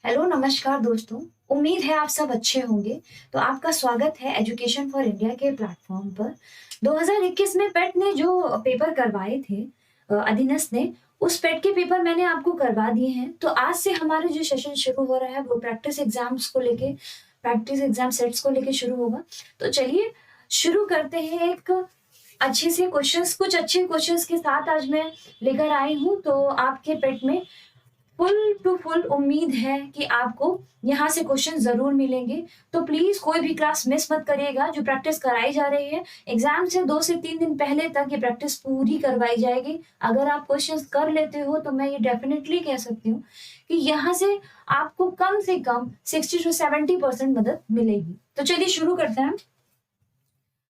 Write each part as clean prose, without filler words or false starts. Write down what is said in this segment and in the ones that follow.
Hello नमस्कार दोस्तों। उम्मीद है आप सब अच्छे होंगे। तो आपका स्वागत है एजुकेशन फॉर इंडिया के प्लेटफॉर्म पर। 2021 में पेट ने जो पेपर करवाए थे, अधीनस्थ ने, उस पेट के पेपर मैंने आपको करवा दिए हैं। तो आज से हमारा जो सेशन शुरू हो रहा है वो प्रैक्टिस एग्जाम सेट्स को लेके शुरू होगा। तो चलिए शुरू करते हैं। एक कुछ अच्छे क्वेश्चंस के साथ आज मैं लेकर आई हूँ। तो आपके पेट में फुल टू फुल उम्मीद है कि आपको यहाँ से क्वेश्चन जरूर मिलेंगे। तो प्लीज कोई भी क्लास मिस मत करिएगा। जो प्रैक्टिस कराई जा रही है एग्जाम से 2 से 3 दिन पहले तक ये प्रैक्टिस पूरी करवाई जाएगी। अगर आप क्वेश्चंस कर लेते हो तो मैं ये डेफिनेटली कह सकती हूँ कि यहाँ से आपको कम से कम 60 से 70% मदद मिलेगी। तो चलिए शुरू करते हैं।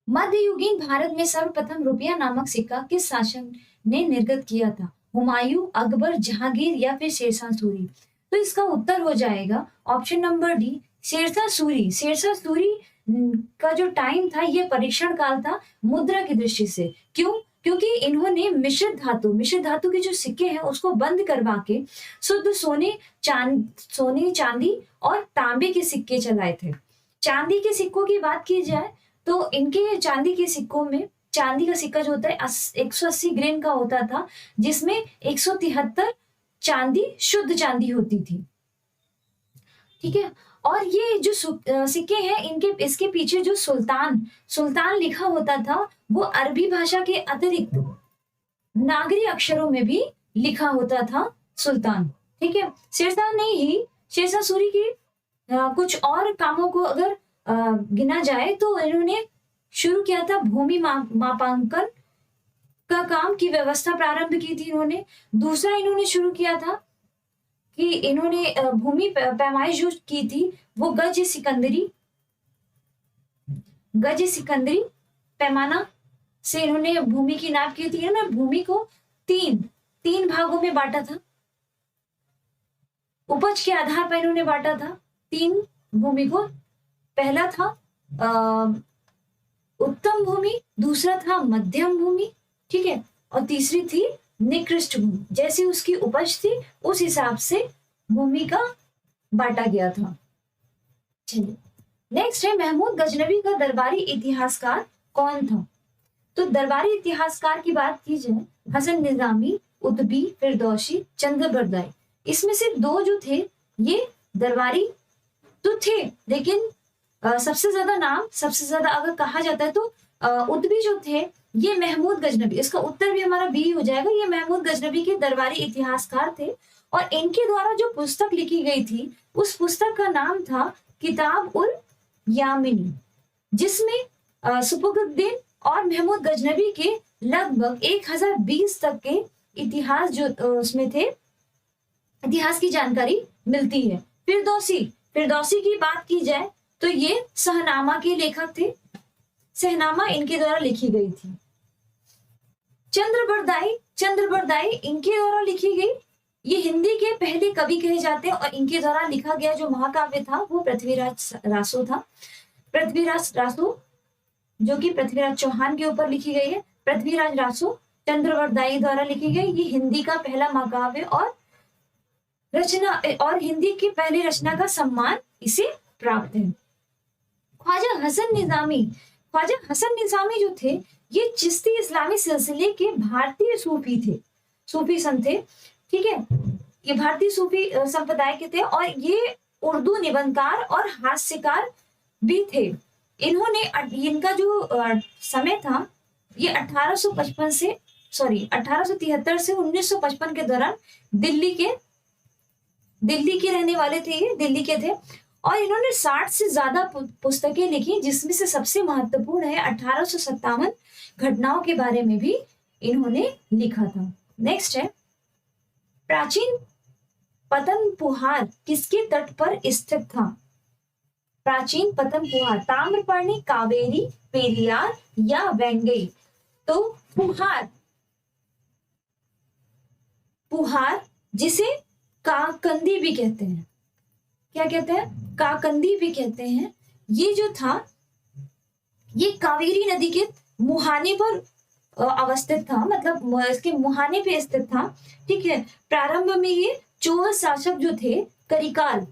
मध्ययुगीन भारत में सर्वप्रथम रुपया नामक सिक्का किस शासक ने निर्गत किया था? हुमायूं, अकबर, जहांगीर या फिर शेरशाह सूरी? तो इसका उत्तर हो जाएगा option number D, Shershah Suri. Shershah Suri का जो टाइम था ये परीक्षण काल था मुद्रा की दृष्टि से। क्यों? क्योंकि इन्होंने मिश्रित धातु के जो सिक्के हैं उसको बंद करवा के शुद्ध सोने चांदी और तांबे के सिक्के चलाए थे। चांदी के सिक्कों की बात की जाए तो इनके चांदी के सिक्कों में, चांदी का सिक्का जो होता है 180 ग्रेन का होता था, जिसमें 173 शुद्ध चांदी होती थी। ठीक है। और ये जो सिक्के हैं इसके पीछे जो सुल्तान लिखा होता था वो अरबी भाषा के अतिरिक्त नागरी अक्षरों में भी लिखा होता था सुल्तान। ठीक है। शेरशाह सूरी की कुछ और कामों को अगर गिना जाए तो इन्होंने शुरू किया था भूमि मापांकन का काम की व्यवस्था प्रारंभ की थी इन्होंने। दूसरा इन्होंने शुरू किया था कि इन्होंने भूमि पैमाइश जो की थी वो गज सिकंदरी पैमाना से इन्होंने भूमि की नाप की थी। इन्होंने भूमि को तीन भागों में बांटा था। उपज के आधार पर इन्होंने बांटा था 3 भूमि को। पहला था उत्तम भूमि, दूसरा था मध्यम भूमि, ठीक है, और तीसरी थी निकृष्ट भूमि। जैसी उसकी उपज थी उस हिसाब से भूमि का बांटा गया था। चलिए नेक्स्ट है, महमूद गजनवी का दरबारी इतिहासकार कौन था? तो दरबारी इतिहासकार की बात की जाए, हसन निजामी, उतबी, फिरदौसी, चंद्रबरदाई। इसमें से 2 जो थे ये दरबारी तो थे, लेकिन सबसे ज्यादा अगर कहा जाता है तो उतबी जो थे ये महमूद गजनवी। इसका उत्तर भी हमारा बी हो जाएगा। ये महमूद गजनवी के दरबारी इतिहासकार थे और इनके द्वारा जो पुस्तक लिखी गई थी उस पुस्तक का नाम था किताब उल यामिनी, जिसमें सुबुहुद्दीन और महमूद गजनवी के लगभग 1020 तक के इतिहास जो उसमें थे, इतिहास की जानकारी मिलती है। फिरदौसी की बात की जाए तो ये शहनामा के लेखक थे। शहनामा इनके द्वारा लिखी गई थी। चंद्रबरदाई इनके द्वारा लिखी गई। ये हिंदी के पहले कवि कहे जाते हैं और इनके द्वारा लिखा गया जो महाकाव्य था वो पृथ्वीराज रासो था। पृथ्वीराज रासो जो कि पृथ्वीराज चौहान के ऊपर लिखी गई है। पृथ्वीराज रासो चंद्रबरदाई द्वारा लिखी गई। ये हिंदी का पहला महाकाव्य और हिंदी की पहली रचना का सम्मान इसे प्राप्त है। ख्वाजा हसन निजामी जो थे ये चिश्ती इस्लामी सिलसिले के भारतीय सूफी संत थे। ठीक है, ये भारतीय सूफी संप्रदाय के थे और ये उर्दू निबंधकार और हास्यकार भी थे। इनका जो समय था ये 1873 से 1955 के दौरान दिल्ली के रहने वाले थे। ये दिल्ली के थे और इन्होंने 60 से ज्यादा पुस्तकें लिखी, जिसमें से सबसे महत्वपूर्ण है 1857 घटनाओं के बारे में भी इन्होंने लिखा था। नेक्स्ट है, प्राचीन पतनपुहार किसके तट पर स्थित था? प्राचीन पतनपुहार ताम्रपर्णी, कावेरी, पेरियार या वेंगई? तो पुहार जिसे काकंदी भी कहते हैं। क्या कहते हैं? काकंदी भी कहते हैं। ये जो था ये कावेरी नदी के मुहाने पर अवस्थित था, मतलब इसके मुहाने पे स्थित था। ठीक है। प्रारंभ में ये चोल शासक जो थे करिकाल,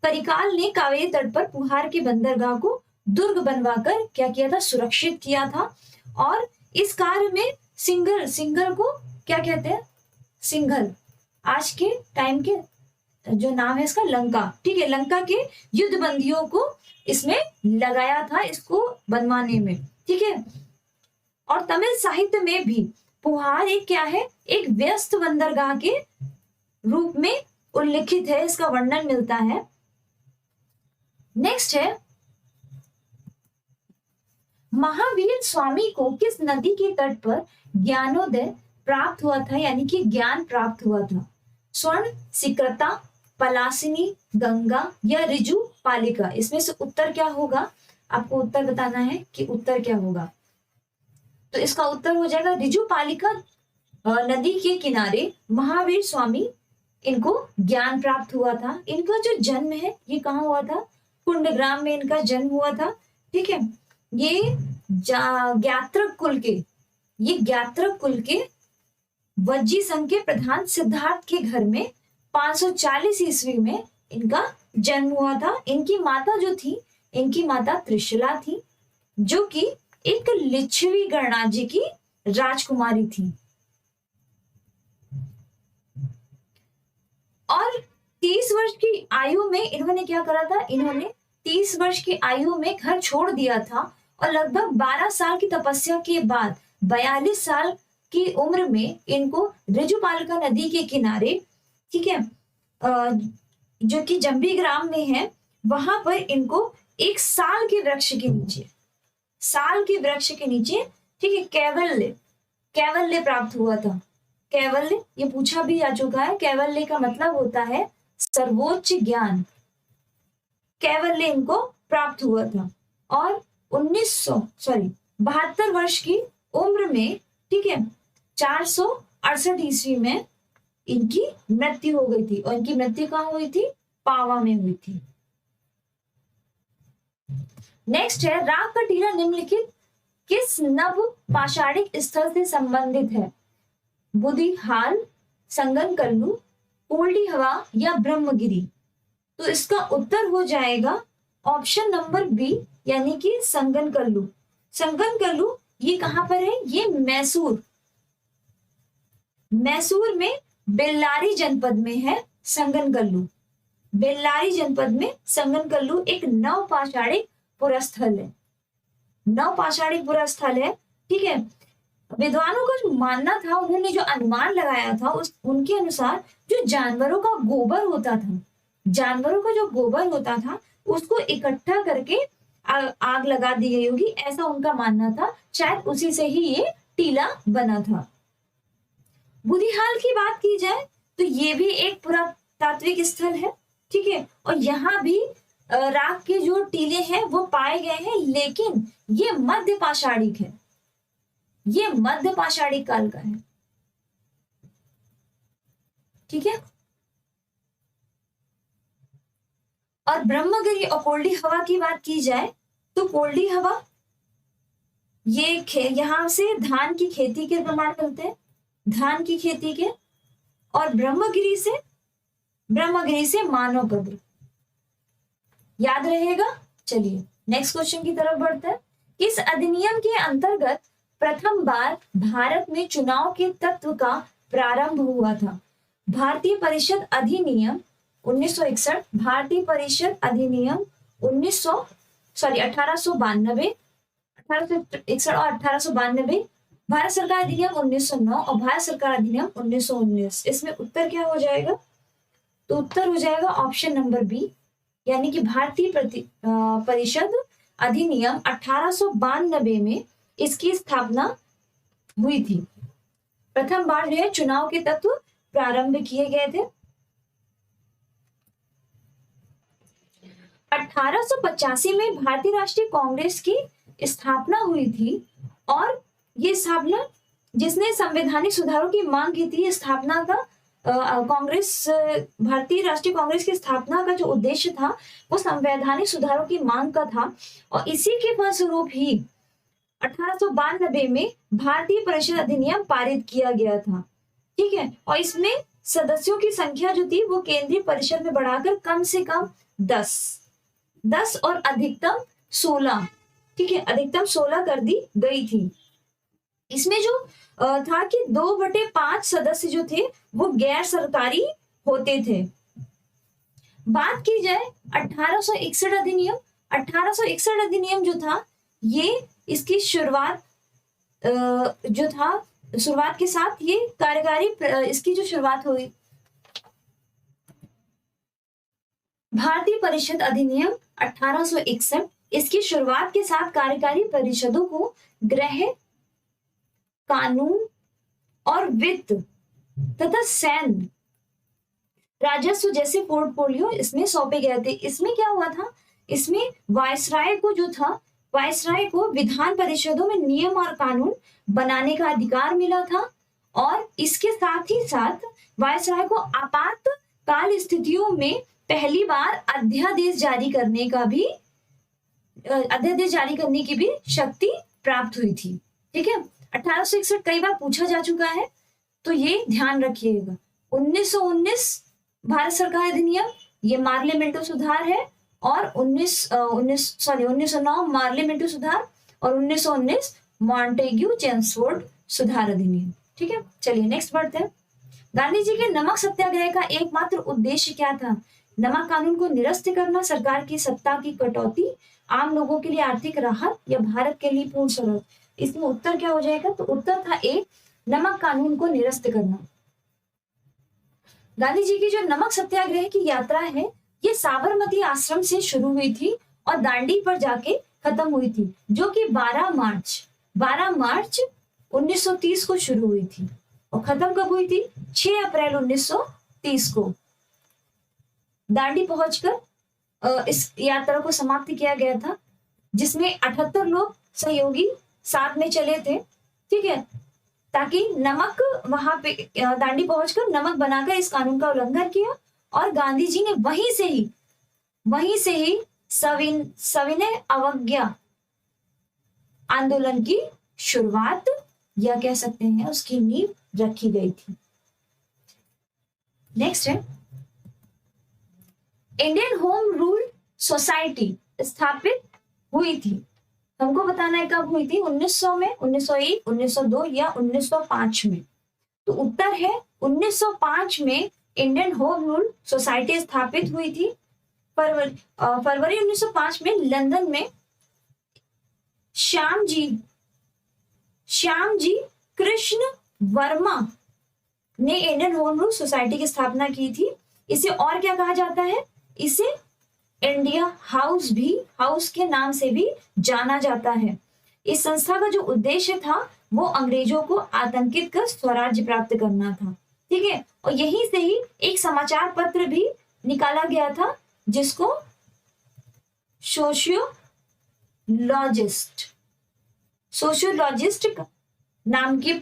करिकाल ने कावेरी तट पर पुहार के बंदरगाह को दुर्ग बनवाकर क्या किया था, सुरक्षित किया था। और इस कार्य में सिंघल को क्या कहते हैं, सिंघल आज के टाइम के जो नाम है इसका लंका, ठीक है, लंका के युद्ध बंदियों को इसमें लगाया था इसको बनवाने में, ठीक है। और तमिल साहित्य में भी पुहार एक क्या है, एक व्यस्त बंदरगाह के रूप में उल्लिखित है, इसका वर्णन मिलता है। नेक्स्ट है, महावीर स्वामी को किस नदी के तट पर ज्ञानोदय प्राप्त हुआ था, यानी कि ज्ञान प्राप्त हुआ था? स्वर्ण सिक्रता, पलासिनी, गंगा या ऋजु पालिका? इसमें से उत्तर क्या होगा, आपको उत्तर बताना है कि उत्तर क्या होगा। तो इसका उत्तर हो जाएगा ऋजु पालिका नदी के किनारे महावीर स्वामी इनको ज्ञान प्राप्त हुआ था। इनका जो जन्म है ये कहाँ हुआ था, कुंडग्राम में इनका जन्म हुआ था, ठीक है। ये ज्ञात्रक कुल के वज्जी संघ के प्रधान सिद्धार्थ के घर में 540 ईस्वी में इनका जन्म हुआ था। इनकी माता जो थी, इनकी माता त्रिशला थी, जो कि एक लिच्छवी गणराज्य की राजकुमारी थी। और 30 वर्ष की आयु में इन्होंने क्या करा था, इन्होंने 30 वर्ष की आयु में घर छोड़ दिया था और लगभग 12 साल की तपस्या के बाद 42 साल की उम्र में इनको ऋजुपालिका नदी के किनारे, ठीक है, जो कि जंबी ग्राम में है, वहां पर इनको एक साल के वृक्ष के नीचे, ठीक है, कैवल्य प्राप्त हुआ था। कैवल्य ये पूछा भी जा चुका है। कैवल्य का मतलब होता है सर्वोच्च ज्ञान। कैवल्य इनको प्राप्त हुआ था और 72 वर्ष की उम्र में, ठीक है, 468 ईस्वी में इनकी मृत्यु हो गई थी। और इनकी मृत्यु कहाँ हुई थी, पावा में हुई थी। नेक्स्ट है, राग का टीला निम्नलिखित किस नव पाषाणिक स्थल से संबंधित है? बुधिहाल, संगनकल्लू, कोल्डी हवा या ब्रह्मगिरी? तो इसका उत्तर हो जाएगा ऑप्शन नंबर बी, यानी कि संगनकल्लू। संगनकल्लू ये कहां पर है, ये मैसूर में बेल्लारी जनपद में है संगनकल्लू। बेल्लारी जनपद में संगनकल्लू एक नवपाषाणिक पुरस्थल है, ठीक है। विद्वानों का जो मानना था, उन्होंने जो अनुमान लगाया था, उनके अनुसार जो जानवरों का जो गोबर होता था उसको इकट्ठा करके आग लगा दी गई होगी, ऐसा उनका मानना था। शायद उसी से ही ये टीला बना था। बुधिहाल की बात की जाए तो ये भी एक पुरातात्विक स्थल है, ठीक है। और यहाँ भी राग के जो टीले हैं वो पाए गए हैं, लेकिन ये मध्य पाषाणिक है, ये मध्य पाषाणिक काल का है, ठीक है। और ब्रह्मगिरी और कोल्डी हवा की बात की जाए तो कोल्डी हवा ये यहाँ से धान की खेती के प्रमाण मिलते हैं, धान की खेती के। और ब्रह्मगिरी से मानव कब्र, याद रहेगा। चलिए नेक्स्ट क्वेश्चन की तरफ बढ़ते हैं। किस अधिनियम के अंतर्गत प्रथम बार भारत में चुनाव के तत्व का प्रारंभ हुआ था? भारतीय परिषद अधिनियम 1961, भारतीय परिषद अधिनियम 1892 और 1892, भारत सरकार अधिनियम 1909 और भारत सरकार अधिनियम 1919। इसमें उत्तर क्या हो जाएगा? तो उत्तर हो जाएगा ऑप्शन नंबर बी, यानी कि भारतीय परिषद अधिनियम 1892 में इसकी स्थापना हुई थी। प्रथम बार जो है चुनाव के तत्व प्रारंभ किए गए थे। 1885 में भारतीय राष्ट्रीय कांग्रेस की स्थापना हुई थी और ये स्थापना जिसने संवैधानिक सुधारों की मांग की थी, स्थापना का भारतीय राष्ट्रीय कांग्रेस की स्थापना का जो उद्देश्य था वो संवैधानिक सुधारों की मांग का था। और इसी के फलस्वरूप ही 1892 में भारतीय परिषद अधिनियम पारित किया गया था, ठीक है। और इसमें सदस्यों की संख्या जो थी वो केंद्रीय परिषद में बढ़ाकर कम से कम 10 और अधिकतम 16, ठीक है, अधिकतम 16 कर दी गई थी। इसमें जो था कि 2/5 सदस्य जो थे वो गैर सरकारी होते थे। बात की जाए 1861 अधिनियम, 1861 अधिनियम जो था ये इसकी शुरुआत जो था, शुरुआत के साथ ये कार्यकारी इसकी जो शुरुआत हुई, भारतीय परिषद अधिनियम 1861, इसकी शुरुआत के साथ कार्यकारी परिषदों को गृह, कानून और वित्त तथा सैन्य, राजस्व जैसे पोर्टफोलियो इसमें सौंपे गए थे। इसमें क्या हुआ था, इसमें वायसराय को जो था, वायसराय को विधान परिषदों में नियम और कानून बनाने का अधिकार मिला था और इसके साथ ही साथ वायसराय को आपातकाल स्थितियों में पहली बार अध्यादेश जारी करने की भी शक्ति प्राप्त हुई थी। ठीक है, 1861 कई बार पूछा जा चुका है तो ये ध्यान रखिएगा। 1919 भारत सरकार अधिनियम, ये मार्लियामेंटो सुधार है और 1909 मार्लियामेंटो सुधार और 1919 मॉन्टेग्यू चेम्सफोर्ड सुधार अधिनियम। ठीक है, चलिए नेक्स्ट बढ़ते हैं। गांधी जी के नमक सत्याग्रह का एकमात्र उद्देश्य क्या था? नमक कानून को निरस्त करना, सरकार की सत्ता की कटौती, आम लोगों के लिए आर्थिक राहत या भारत के लिए पूर्ण स्वराज। इसमें उत्तर क्या हो जाएगा? तो उत्तर था एक, नमक कानून को निरस्त करना। गांधी जी की जो नमक सत्याग्रह की यात्रा है ये साबरमती आश्रम से शुरू हुई थी और दांडी पर जाके खत्म हुई थी, जो कि 12 मार्च 1930 को शुरू हुई थी और खत्म कब हुई थी? 6 अप्रैल 1930 को दांडी पहुंचकर इस यात्रा को समाप्त किया गया था, जिसमें 78 लोग सहयोगी साथ में चले थे। ठीक है, ताकि नमक वहां पे दांडी पहुंचकर नमक बनाकर इस कानून का उल्लंघन किया और गांधी जी ने वहीं से ही सविनय अवज्ञा आंदोलन की शुरुआत या कह सकते हैं उसकी नींव रखी गई थी। नेक्स्ट है, इंडियन होम रूल सोसाइटी स्थापित हुई थी। हमको बताना है कब हुई थी? 1900 में, 1901, 1902 या 1905 में। तो उत्तर है 1905 में इंडियन होम रूल सोसाइटी स्थापित हुई थी। फरवरी 1905 में लंदन में श्याम जी कृष्ण वर्मा ने इंडियन होम रूल सोसाइटी की स्थापना की थी। इसे और क्या कहा जाता है? इसे इंडिया हाउस के नाम से भी जाना जाता है। इस संस्था का जो उद्देश्य था वो अंग्रेजों को आतंकित कर स्वराज्य प्राप्त करना था। ठीक है, और यहीं से ही एक समाचार पत्र भी निकाला गया था जिसको सोशियोलॉजिस्ट नाम की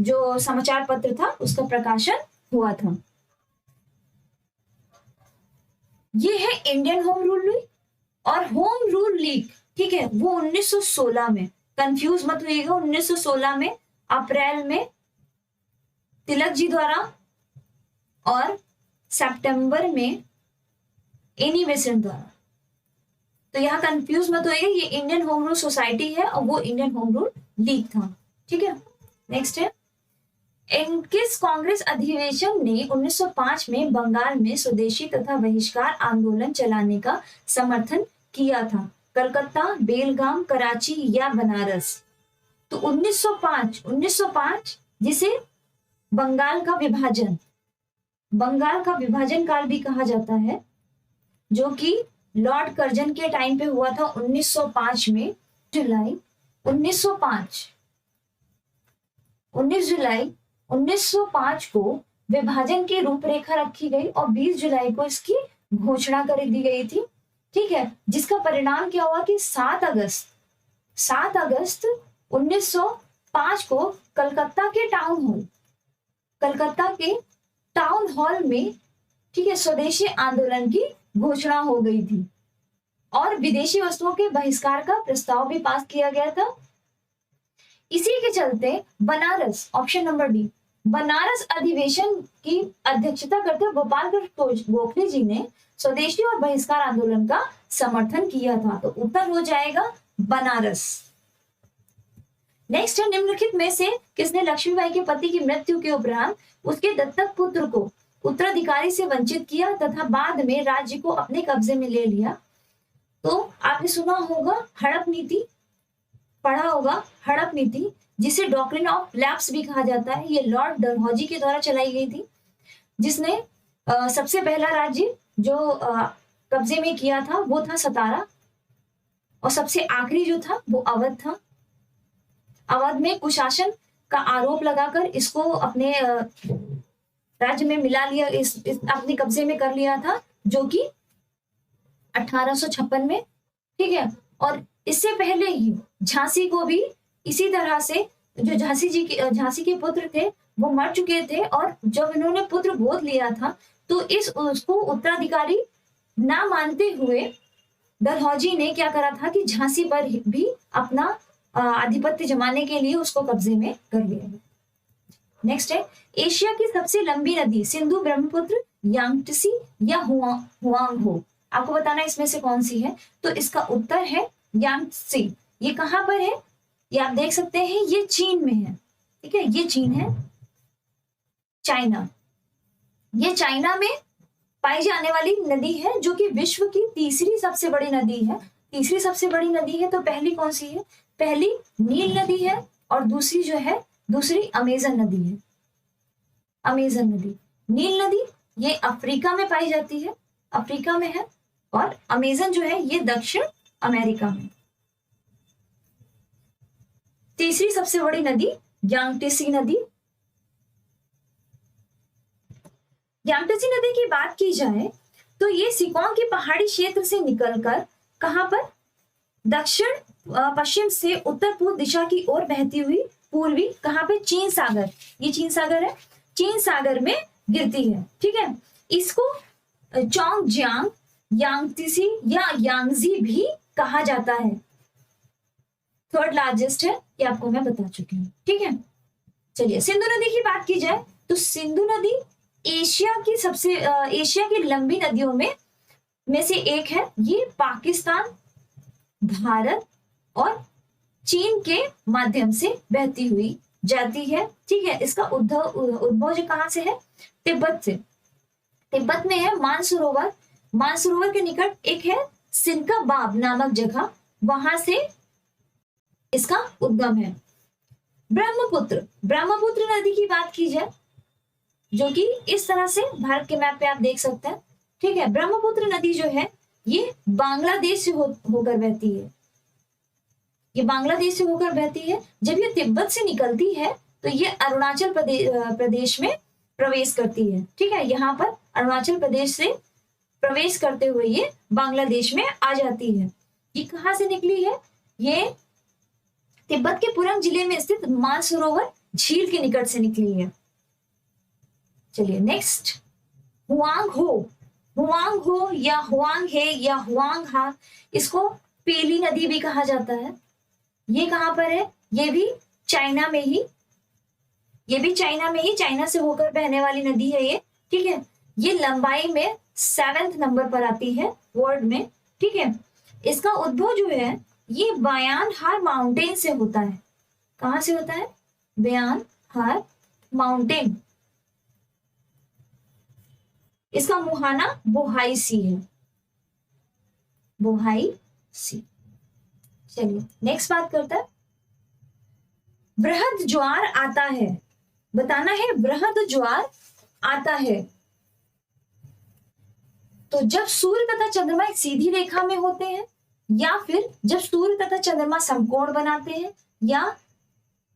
जो समाचार पत्र था उसका प्रकाशन हुआ था। ये है इंडियन होम रूल लीग और होम रूल लीग। ठीक है, वो 1916 में, कंफ्यूज मत होइएगा, 1916 में अप्रैल में तिलक जी द्वारा और सितंबर में एनी बेसेंट द्वारा। तो यहाँ कंफ्यूज मत होइएगा, ये इंडियन होम रूल सोसाइटी है और वो इंडियन होम रूल लीग था। ठीक है, नेक्स्ट है, किस कांग्रेस अधिवेशन ने 1905 में बंगाल में स्वदेशी तथा बहिष्कार आंदोलन चलाने का समर्थन किया था? कलकत्ता, बेलगाम, कराची या बनारस? तो 1905 जिसे बंगाल का विभाजन काल भी कहा जाता है, जो कि लॉर्ड कर्जन के टाइम पे हुआ था 1905 में। 19 जुलाई 1905 को विभाजन की रूपरेखा रखी गई और 20 जुलाई को इसकी घोषणा कर दी गई थी। ठीक है, जिसका परिणाम क्या हुआ कि 7 अगस्त 1905 को कलकत्ता के टाउन हॉल में, ठीक है, स्वदेशी आंदोलन की घोषणा हो गई थी और विदेशी वस्तुओं के बहिष्कार का प्रस्ताव भी पास किया गया था। इसी के चलते Banaras, option number D, Banaras अधिवेशन की अध्यक्षता करते हुए गोपाल कृष्ण गोखले जी ने स्वदेशी और बहिष्कार आंदोलन का समर्थन किया था। तो उत्तर हो जाएगा बनारस। नेक्स्ट है, निम्नलिखित में से किसने लक्ष्मीबाई के पति की मृत्यु के उपरांत उसके दत्तक पुत्र को उत्तराधिकारी से वंचित किया तथा बाद में राज्य को अपने कब्जे में ले लिया? तो आपने सुना होगा हड़प नीति, पढ़ा होगा हड़प नीति, जिसे डॉक्ट्रिन ऑफ लैप्स भी कहा जाता है। ये लॉर्ड डलहौजी के द्वारा चलाई गई थी, जिसने सबसे पहला राज्य जो कब्जे में किया था वो था सतारा, और सबसे आखिरी जो था वो अवध था। अवध में कुशासन का आरोप लगाकर इसको अपने राज्य में मिला लिया, इस अपने कब्जे में कर लिया था, जो कि 1856 में, ठीक है। और इससे पहले ही झांसी को भी इसी तरह से, जो झांसी के पुत्र थे वो मर चुके थे, और जब इन्होंने पुत्र गोद लिया था तो उसको उत्तराधिकारी ना मानते हुए डलहौजी ने क्या करा था कि झांसी पर भी अपना आधिपत्य जमाने के लिए उसको कब्जे में कर लिया। नेक्स्ट है, एशिया की सबसे लंबी नदी सिंधु, ब्रह्मपुत्र, यांगत्से या हुआंग हो? आपको बताना इसमें से कौन सी है। तो इसका उत्तर है यांगत्से। ये कहां पर है, ये आप देख सकते हैं, ये चीन में है, ठीक है। ये चीन है, चाइना। ये चाइना में पाई जाने वाली नदी है, जो कि विश्व की तीसरी सबसे बड़ी नदी है। तीसरी सबसे बड़ी नदी है तो पहली कौन सी है? पहली नील नदी है, और दूसरी जो है, दूसरी अमेजन नदी है। अमेजन नदी, नील नदी ये अफ्रीका में पाई जाती है, अफ्रीका में है, और अमेजन जो है ये दक्षिण अमेरिका में। तीसरी सबसे बड़ी नदी यांगत्से नदी। यांगत्से नदी की बात की जाए तो ये सिकोंग के पहाड़ी क्षेत्र से निकलकर कहां पर, दक्षिण पश्चिम से उत्तर पूर्व दिशा की ओर बहती हुई पूर्वी, कहां पे, चीन सागर, ये चीन सागर है, चीन सागर में गिरती है, ठीक है। इसको चोंगजियांग, यांगत्से या यांगजी भी कहा जाता है। थर्ड लार्जेस्ट है, ये आपको मैं बता चुकी हूँ, ठीक है। चलिए सिंधु नदी की बात की जाए तो सिंधु नदी एशिया की लंबी नदियों में से एक है। ये पाकिस्तान, भारत और चीन के माध्यम से बहती हुई जाती है, ठीक है। इसका उद्भव जो कहां से है, तिब्बत से। तिब्बत में है मानसरोवर, मानसरोवर के निकट एक है सिनका बाब नामक जगह, वहां से इसका उद्गम है। ब्रह्मपुत्र नदी की बात की जाए, जो कि इस तरह से भारत के मैप पे आप देख सकते हैं, ठीक है। ब्रह्मपुत्र नदी जो है ये बांग्लादेश से होकर बहती है, ये बांग्लादेश से होकर बहती है। जब ये तिब्बत से निकलती है तो ये अरुणाचल प्रदेश में प्रवेश करती है, ठीक है। यहाँ पर अरुणाचल प्रदेश से प्रवेश करते हुए ये बांग्लादेश में आ जाती है। ये कहाँ से निकली है, ये तिब्बत के पुरंग जिले में स्थित मानसरोवर झील के निकट से निकली है। चलिए नेक्स्ट, हुआंग हो या हुआंग है या हुआंग हा, इसको पेली नदी भी कहा जाता है। ये कहां पर है, ये भी चाइना में ही, चाइना से होकर बहने वाली नदी है ये, ठीक है। ये लंबाई में 7th नंबर पर आती है वर्ल्ड में, ठीक है। इसका उद्भव जो है ये बयान हार माउंटेन से होता है। कहां से होता है, बयान हार माउंटेन। इसका मुहाना बोहाई सी है, बोहाई सी। चलिए नेक्स्ट बात करता है, बृहद ज्वार आता है, बताना है बृहद ज्वार आता है। तो जब सूर्य तथा चंद्रमा एक सीधी रेखा में होते हैं, या फिर जब सूर्य तथा चंद्रमा समकोण बनाते हैं, या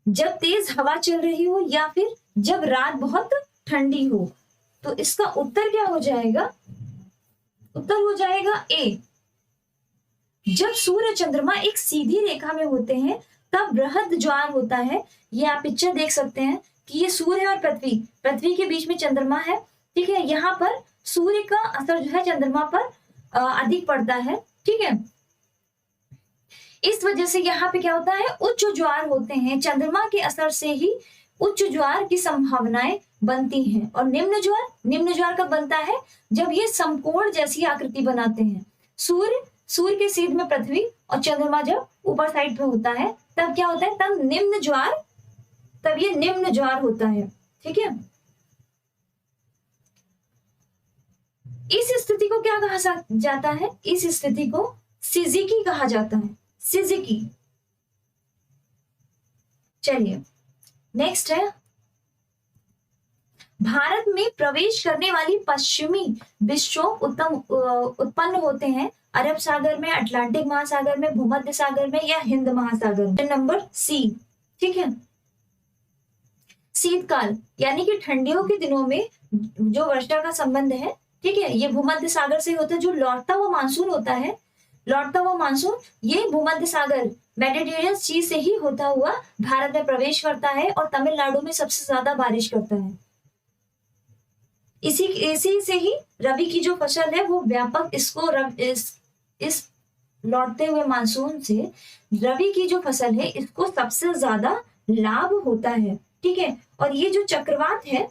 जब तेज हवा चल रही हो, या फिर जब रात बहुत ठंडी हो। तो इसका उत्तर क्या हो जाएगा, उत्तर हो जाएगा ए। जब सूर्य चंद्रमा एक सीधी रेखा में होते हैं तब बृहद ज्वार होता है। ये आप पिक्चर देख सकते हैं कि ये सूर्य और पृथ्वी के बीच में चंद्रमा है, ठीक है। यहाँ पर सूर्य का असर जो है चंद्रमा पर अधिक पड़ता है, ठीक है। इस वजह से यहाँ पे क्या होता है, उच्च ज्वार होते हैं। चंद्रमा के असर से ही उच्च ज्वार की संभावनाएं बनती हैं। और निम्न ज्वार कब बनता है? जब ये समकोण जैसी आकृति बनाते हैं। सूर्य के सीध में पृथ्वी और चंद्रमा जब ऊपर साइड पे होता है तब क्या होता है? तब ये निम्न ज्वार होता है। ठीक है, इस स्थिति को क्या कहा जाता है? इस स्थिति को सिजिकी कहा जाता है, सिजिकी। चलिए नेक्स्ट है, भारत में प्रवेश करने वाली पश्चिमी विक्षोभ उत्पन्न होते हैं अरब सागर में, अटलांटिक महासागर में, भूमध्य सागर में या हिंद महासागर में। Number C. ठीक है, शीतकाल यानी कि ठंडियों के दिनों में जो वर्षा का संबंध है, ठीक है, ये भूमध्य सागर से होता है। जो लौटता हुआ मानसून होता है, लौटता हुआ मानसून ये भूमध्य सागर मेडिटेरियन सी से ही होता हुआ भारत में प्रवेश करता है और तमिलनाडु में सबसे ज्यादा बारिश करता है। इसी से ही रबी की जो फसल है वो व्यापक, इस लौटते हुए मानसून से रबी की जो फसल है इसको सबसे ज्यादा लाभ होता है। ठीक है, और ये जो चक्रवात है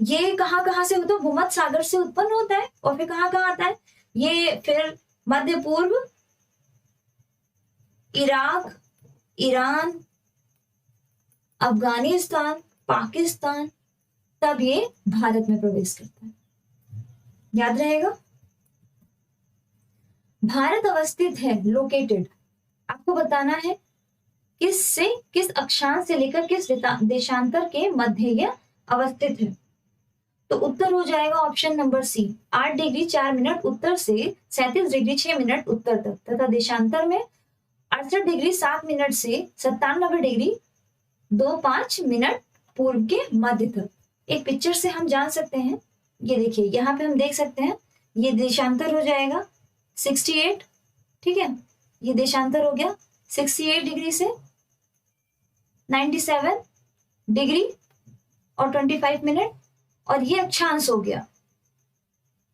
ये कहाँ से होता है? भूमध्य सागर से उत्पन्न होता है और फिर कहाँ आता है? ये फिर मध्य पूर्व, इराक, ईरान, अफगानिस्तान, पाकिस्तान, तब ये भारत में प्रवेश करता है। याद रहेगा, भारत अवस्थित है, लोकेटेड, आपको बताना है किस अक्षांश से लेकर किस देशांतर के मध्य यह अवस्थित है। तो उत्तर हो जाएगा option number C, 8 degree 4 minute उत्तर से 37 डिग्री 6 मिनट उत्तर तक, तथा देशांतर में 68 डिग्री 7 मिनट से 97 डिग्री 25 मिनट पूर्व के मध्य तक। एक पिक्चर से हम जान सकते हैं, ये देखिए यहाँ पे हम देख सकते हैं, ये देशांतर हो जाएगा 68, ठीक है, ये देशांतर हो गया 68 डिग्री से 97 डिग्री और 25 मिनट, और ये अक्षांश हो गया,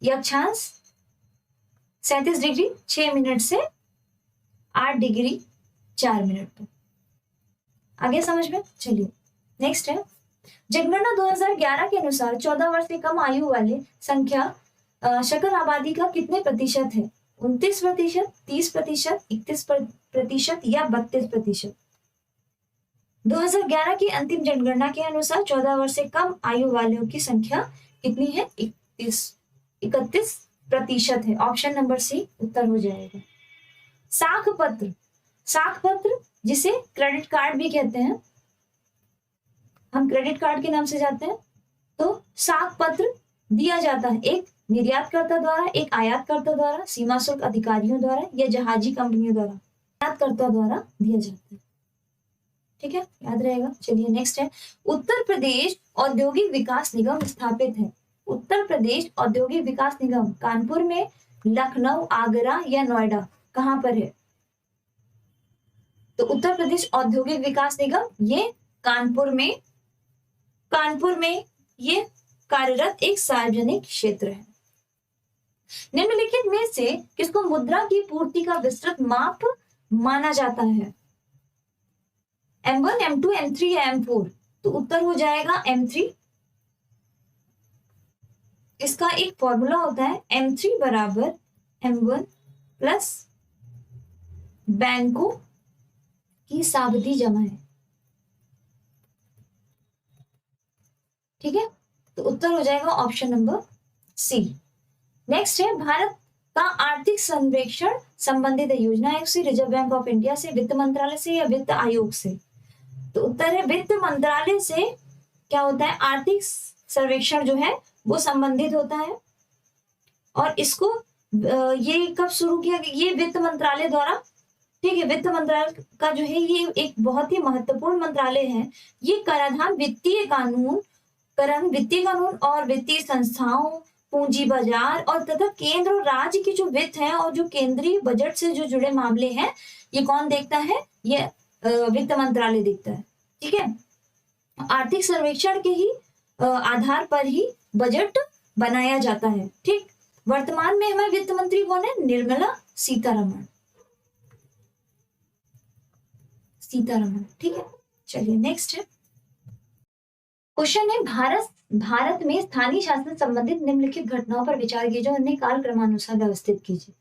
ये अक्षांश 37 डिग्री 6 मिनट से 8 डिग्री 4 मिनट तक। आगे समझ में? चलिए नेक्स्ट है, जनगणना 2011 के अनुसार 14 वर्ष से कम आयु वाले संख्या सकल आबादी का कितने प्रतिशत है? 29%, 30%, 31% या 32%? 2011 की अंतिम जनगणना के अनुसार 14 वर्ष से कम आयु वालों की संख्या कितनी है? 31% है। ऑप्शन नंबर सी उत्तर हो जाएगा। साख पत्र जिसे क्रेडिट कार्ड भी कहते हैं, हम क्रेडिट कार्ड के नाम से जाते हैं, तो साख पत्र दिया जाता है एक निर्यातकर्ता द्वारा, एक आयातकर्ता द्वारा, सीमा शुल्क अधिकारियों द्वारा या जहाजी कंपनियों द्वारा। आयातकर्ता द्वारा दिया जाता है, ठीक है, याद रहेगा। चलिए नेक्स्ट है, उत्तर प्रदेश औद्योगिक विकास निगम स्थापित है। उत्तर प्रदेश औद्योगिक विकास निगम कानपुर में, लखनऊ, आगरा या नोएडा, कहां पर है? तो उत्तर प्रदेश औद्योगिक विकास निगम ये कानपुर में ये कार्यरत एक सार्वजनिक क्षेत्र है। निम्नलिखित में से किसको मुद्रा की पूर्ति का विस्तृत माप माना जाता है? M1, M2, M3 या M4? तो उत्तर हो जाएगा M3। इसका एक फॉर्मूला होता है M3 बराबर M1 प्लस बैंकों की सावधि जमा है, ठीक है, तो उत्तर हो जाएगा ऑप्शन नंबर सी। नेक्स्ट है, भारत का आर्थिक सर्वेक्षण संबंधित योजना आयोग से, रिजर्व बैंक ऑफ इंडिया से, वित्त मंत्रालय से या वित्त आयोग से? तो उत्तर है वित्त मंत्रालय से। क्या होता है? आर्थिक सर्वेक्षण जो है वो संबंधित होता है, और इसको ये कब शुरू किया गया? ये वित्त मंत्रालय द्वारा, ठीक है, वित्त मंत्रालय का जो है ये एक बहुत ही महत्वपूर्ण मंत्रालय है। ये कराधान, वित्तीय कानून और वित्तीय संस्थाओं, पूंजी बाजार और तथा केंद्र और राज्य की जो वित्त है और जो केंद्रीय बजट से जो जुड़े मामले हैं, ये कौन देखता है? ये वित्त मंत्रालय देखता है, ठीक है। आर्थिक सर्वेक्षण के ही आधार पर ही बजट बनाया जाता है, ठीक। वर्तमान में हमारे वित्त मंत्री कौन है? निर्मला सीतारमण, ठीक है। चलिए नेक्स्ट है क्वेश्चन है भारत में स्थानीय शासन संबंधित निम्नलिखित घटनाओं पर विचार कीजिए और उन्हें कालक्रमानुसार व्यवस्थित कीजिए।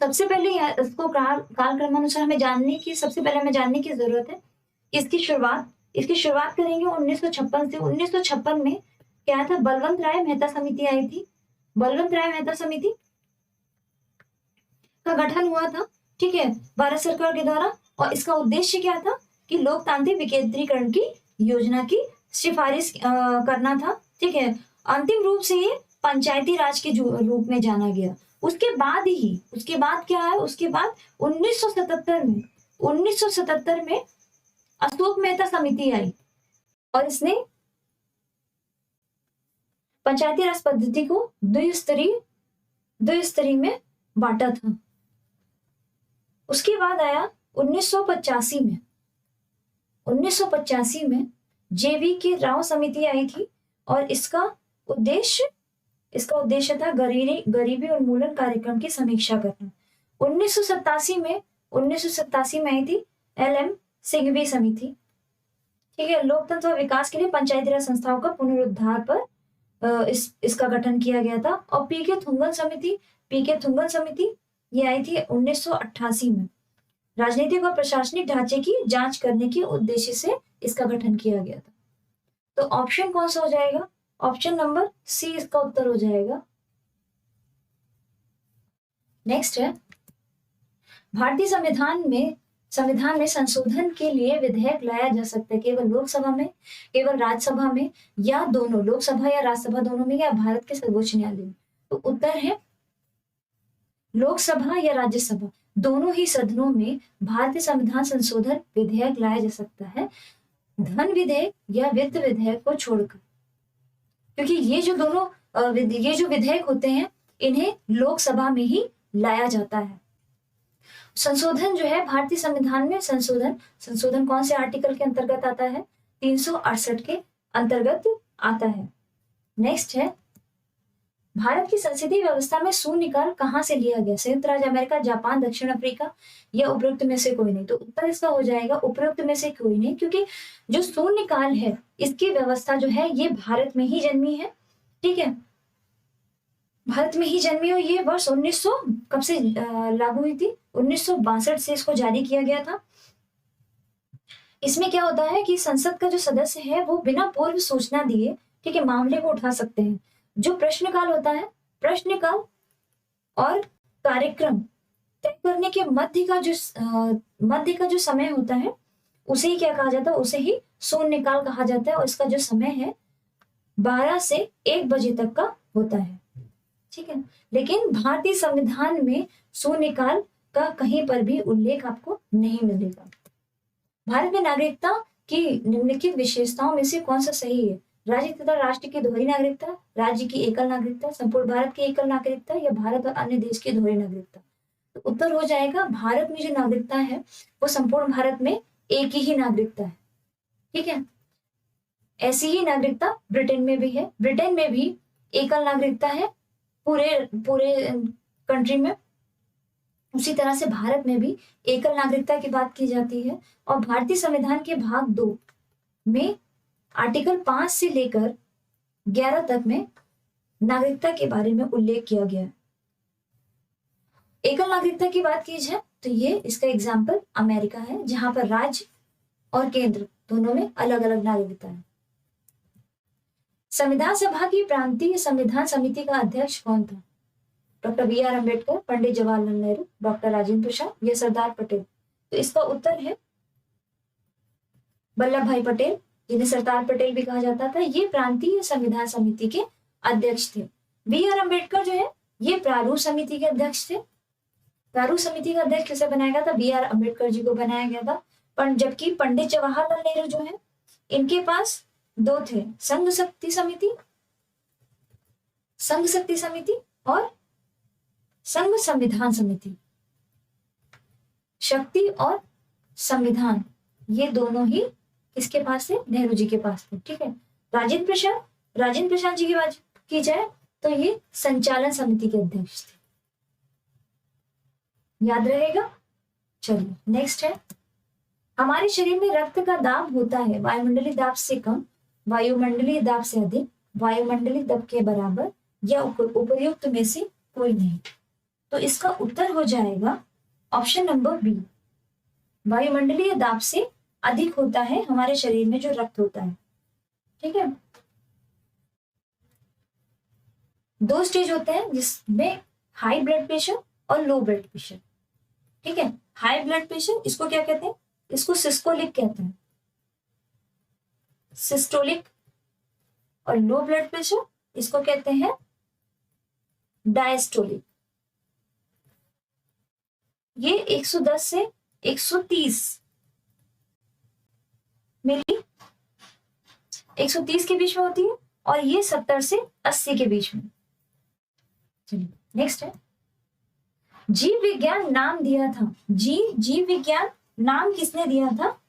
सबसे पहले इसको कालक्रमानुसार सबसे पहले हमें जानने की जरूरत है इसकी शुरुआत करेंगे 1956 से। 1956 में क्या था, बलवंत राय मेहता समिति आई थी। बलवंत राय मेहता समिति का गठन हुआ था, ठीक है, भारत सरकार के द्वारा। और इसका उद्देश्य क्या था कि लोकतांत्रिक विकेंद्रीकरण की योजना की सिफारिश करना था, ठीक है। अंतिम रूप से ये पंचायती राज के रूप में जाना गया। उसके बाद क्या है, उसके बाद 1977 में अशोक मेहता समिति आई और इसने पंचायती राज पद्धति को द्विस्तरीय में बांटा था। उसके बाद आया 1985 में जेवी की राव समिति आई थी और इसका उद्देश्य था गरीबी उन्मूलन कार्यक्रम की समीक्षा करना। 1987 में आई थी LM सिंघवी समिति, ठीक है, लोकतंत्र और विकास के लिए पंचायती राज संस्थाओं का पुनरुद्धार पर इसका गठन किया गया था। और पीके थुंगन समिति ये आई थी 1988 में। राजनीतिक और प्रशासनिक ढांचे की जांच करने के उद्देश्य से इसका गठन किया गया था। तो ऑप्शन कौन सा हो जाएगा, ऑप्शन नंबर सी इसका उत्तर हो जाएगा। नेक्स्ट है भारतीय संविधान में संशोधन के लिए विधेयक लाया जा सकता है केवल लोकसभा में, केवल राज्यसभा में, या दोनों, लोकसभा या राज्यसभा दोनों में, या भारत के सर्वोच्च न्यायालय में। तो उत्तर है लोकसभा या राज्यसभा, दोनों ही सदनों में भारतीय संविधान संशोधन विधेयक लाया जा सकता है, धन विधेयक या वित्त विधेयक को छोड़कर, क्योंकि ये जो विधेयक होते हैं इन्हें लोकसभा में ही लाया जाता है। संशोधन जो है भारतीय संविधान में संशोधन कौन से आर्टिकल के अंतर्गत आता है, 368 के अंतर्गत आता है। नेक्स्ट है भारत की संसदीय व्यवस्था में शून्यकाल कहां से लिया गया, संयुक्त राज्य अमेरिका, जापान, दक्षिण अफ्रीका, या उपरोक्त में से कोई नहीं। तो उत्तर इसका हो जाएगा उपरोक्त में से कोई नहीं, क्योंकि जो शून्यकाल है इसकी व्यवस्था जो है ये भारत में ही जन्मी है, ठीक है, भारत में ही जन्मी। और ये वर्ष 1900 कब से लागू हुई थी, 1962 से इसको जारी किया गया था। इसमें क्या होता है कि संसद का जो सदस्य है वो बिना पूर्व सूचना दिए, ठीक है, मामले को उठा सकते हैं। जो प्रश्नकाल होता है, प्रश्नकाल और कार्यक्रम तय करने के मध्य का जो समय होता है उसे ही क्या कहा जाता है, उसे ही शून्यकाल कहा जाता है। और इसका जो समय है 12 से 1 बजे तक का होता है, ठीक है। लेकिन भारतीय संविधान में शून्यकाल का कहीं पर भी उल्लेख आपको नहीं मिलेगा। भारत में नागरिकता की निम्नलिखित विशेषताओं में से कौन सा सही है, राज्य तथा राष्ट्र की दोहरी नागरिकता, राज्य की एकल नागरिकता, संपूर्ण भारत की एकल नागरिकता, या भारत और अन्य देश की दोहरी नागरिकता। तो उत्तर हो जाएगा भारत में जो नागरिकता है वो संपूर्ण भारत में एक ही नागरिकता है, ठीक है। ऐसी ही नागरिकता ब्रिटेन में भी है, ब्रिटेन में भी एकल नागरिकता है पूरे कंट्री में। उसी तरह से भारत में भी एकल नागरिकता की बात की जाती है। और भारतीय संविधान के भाग 2 में आर्टिकल 5 से लेकर 11 तक में नागरिकता के बारे में उल्लेख किया गया है। एकल नागरिकता की बात की जाए तो ये इसका एग्जाम्पल अमेरिका है, जहां पर राज्य और केंद्र दोनों में अलग अलग नागरिकता है। संविधान सभा की प्रांतीय संविधान समिति का अध्यक्ष कौन था, doctor BR Ambedkar, Pandit Jawaharlal Nehru, doctor Rajendra Prasad, या सरदार पटेल। तो इसका उत्तर है वल्लभ भाई पटेल, जिन्हें सरदार पटेल भी कहा जाता था। ये प्रांतीय संविधान समिति के अध्यक्ष थे। BR अम्बेडकर जो है ये प्रारूप समिति के अध्यक्ष थे। प्रारूप समिति का अध्यक्ष किसे बनाया गया था, BR अम्बेडकर जी को बनाया गया था। जबकि पंडित जवाहरलाल नेहरू जो है इनके पास 2 थे, संघ शक्ति समिति और संघ संविधान समिति। शक्ति और संविधान ये दोनों ही किसके पास थे, नेहरू जी के पास थे, ठीक है। राजेंद्र प्रसाद जी की बात की जाए तो ये संचालन समिति के अध्यक्ष थे, याद रहेगा। चलिए नेक्स्ट है हमारे शरीर में रक्त का दाब होता है वायुमंडलीय दाब से कम, वायुमंडलीय दाब से अधिक, वायुमंडलीय दाब के बराबर या उपर्युक्त में से कोई नहीं। तो इसका उत्तर हो जाएगा ऑप्शन नंबर बी। वायुमंडलीय दाब से अधिक होता है हमारे शरीर में जो रक्त होता है। ठीक है, दो स्टेज होते हैं जिसमें हाई ब्लड प्रेशर और लो ब्लड प्रेशर। ठीक है, हाई ब्लड प्रेशर इसको क्या कहते हैं, इसको सिस्टोलिक कहते हैं, सिस्टोलिक। और लो ब्लड प्रेशर इसको कहते हैं डायस्टोलिक। ये 110 से 130 मिली 130 के बीच में होती है और ये 70 से 80 के बीच में। चलिए नेक्स्ट है, जीव विज्ञान नाम दिया था, जीव विज्ञान नाम किसने दिया था,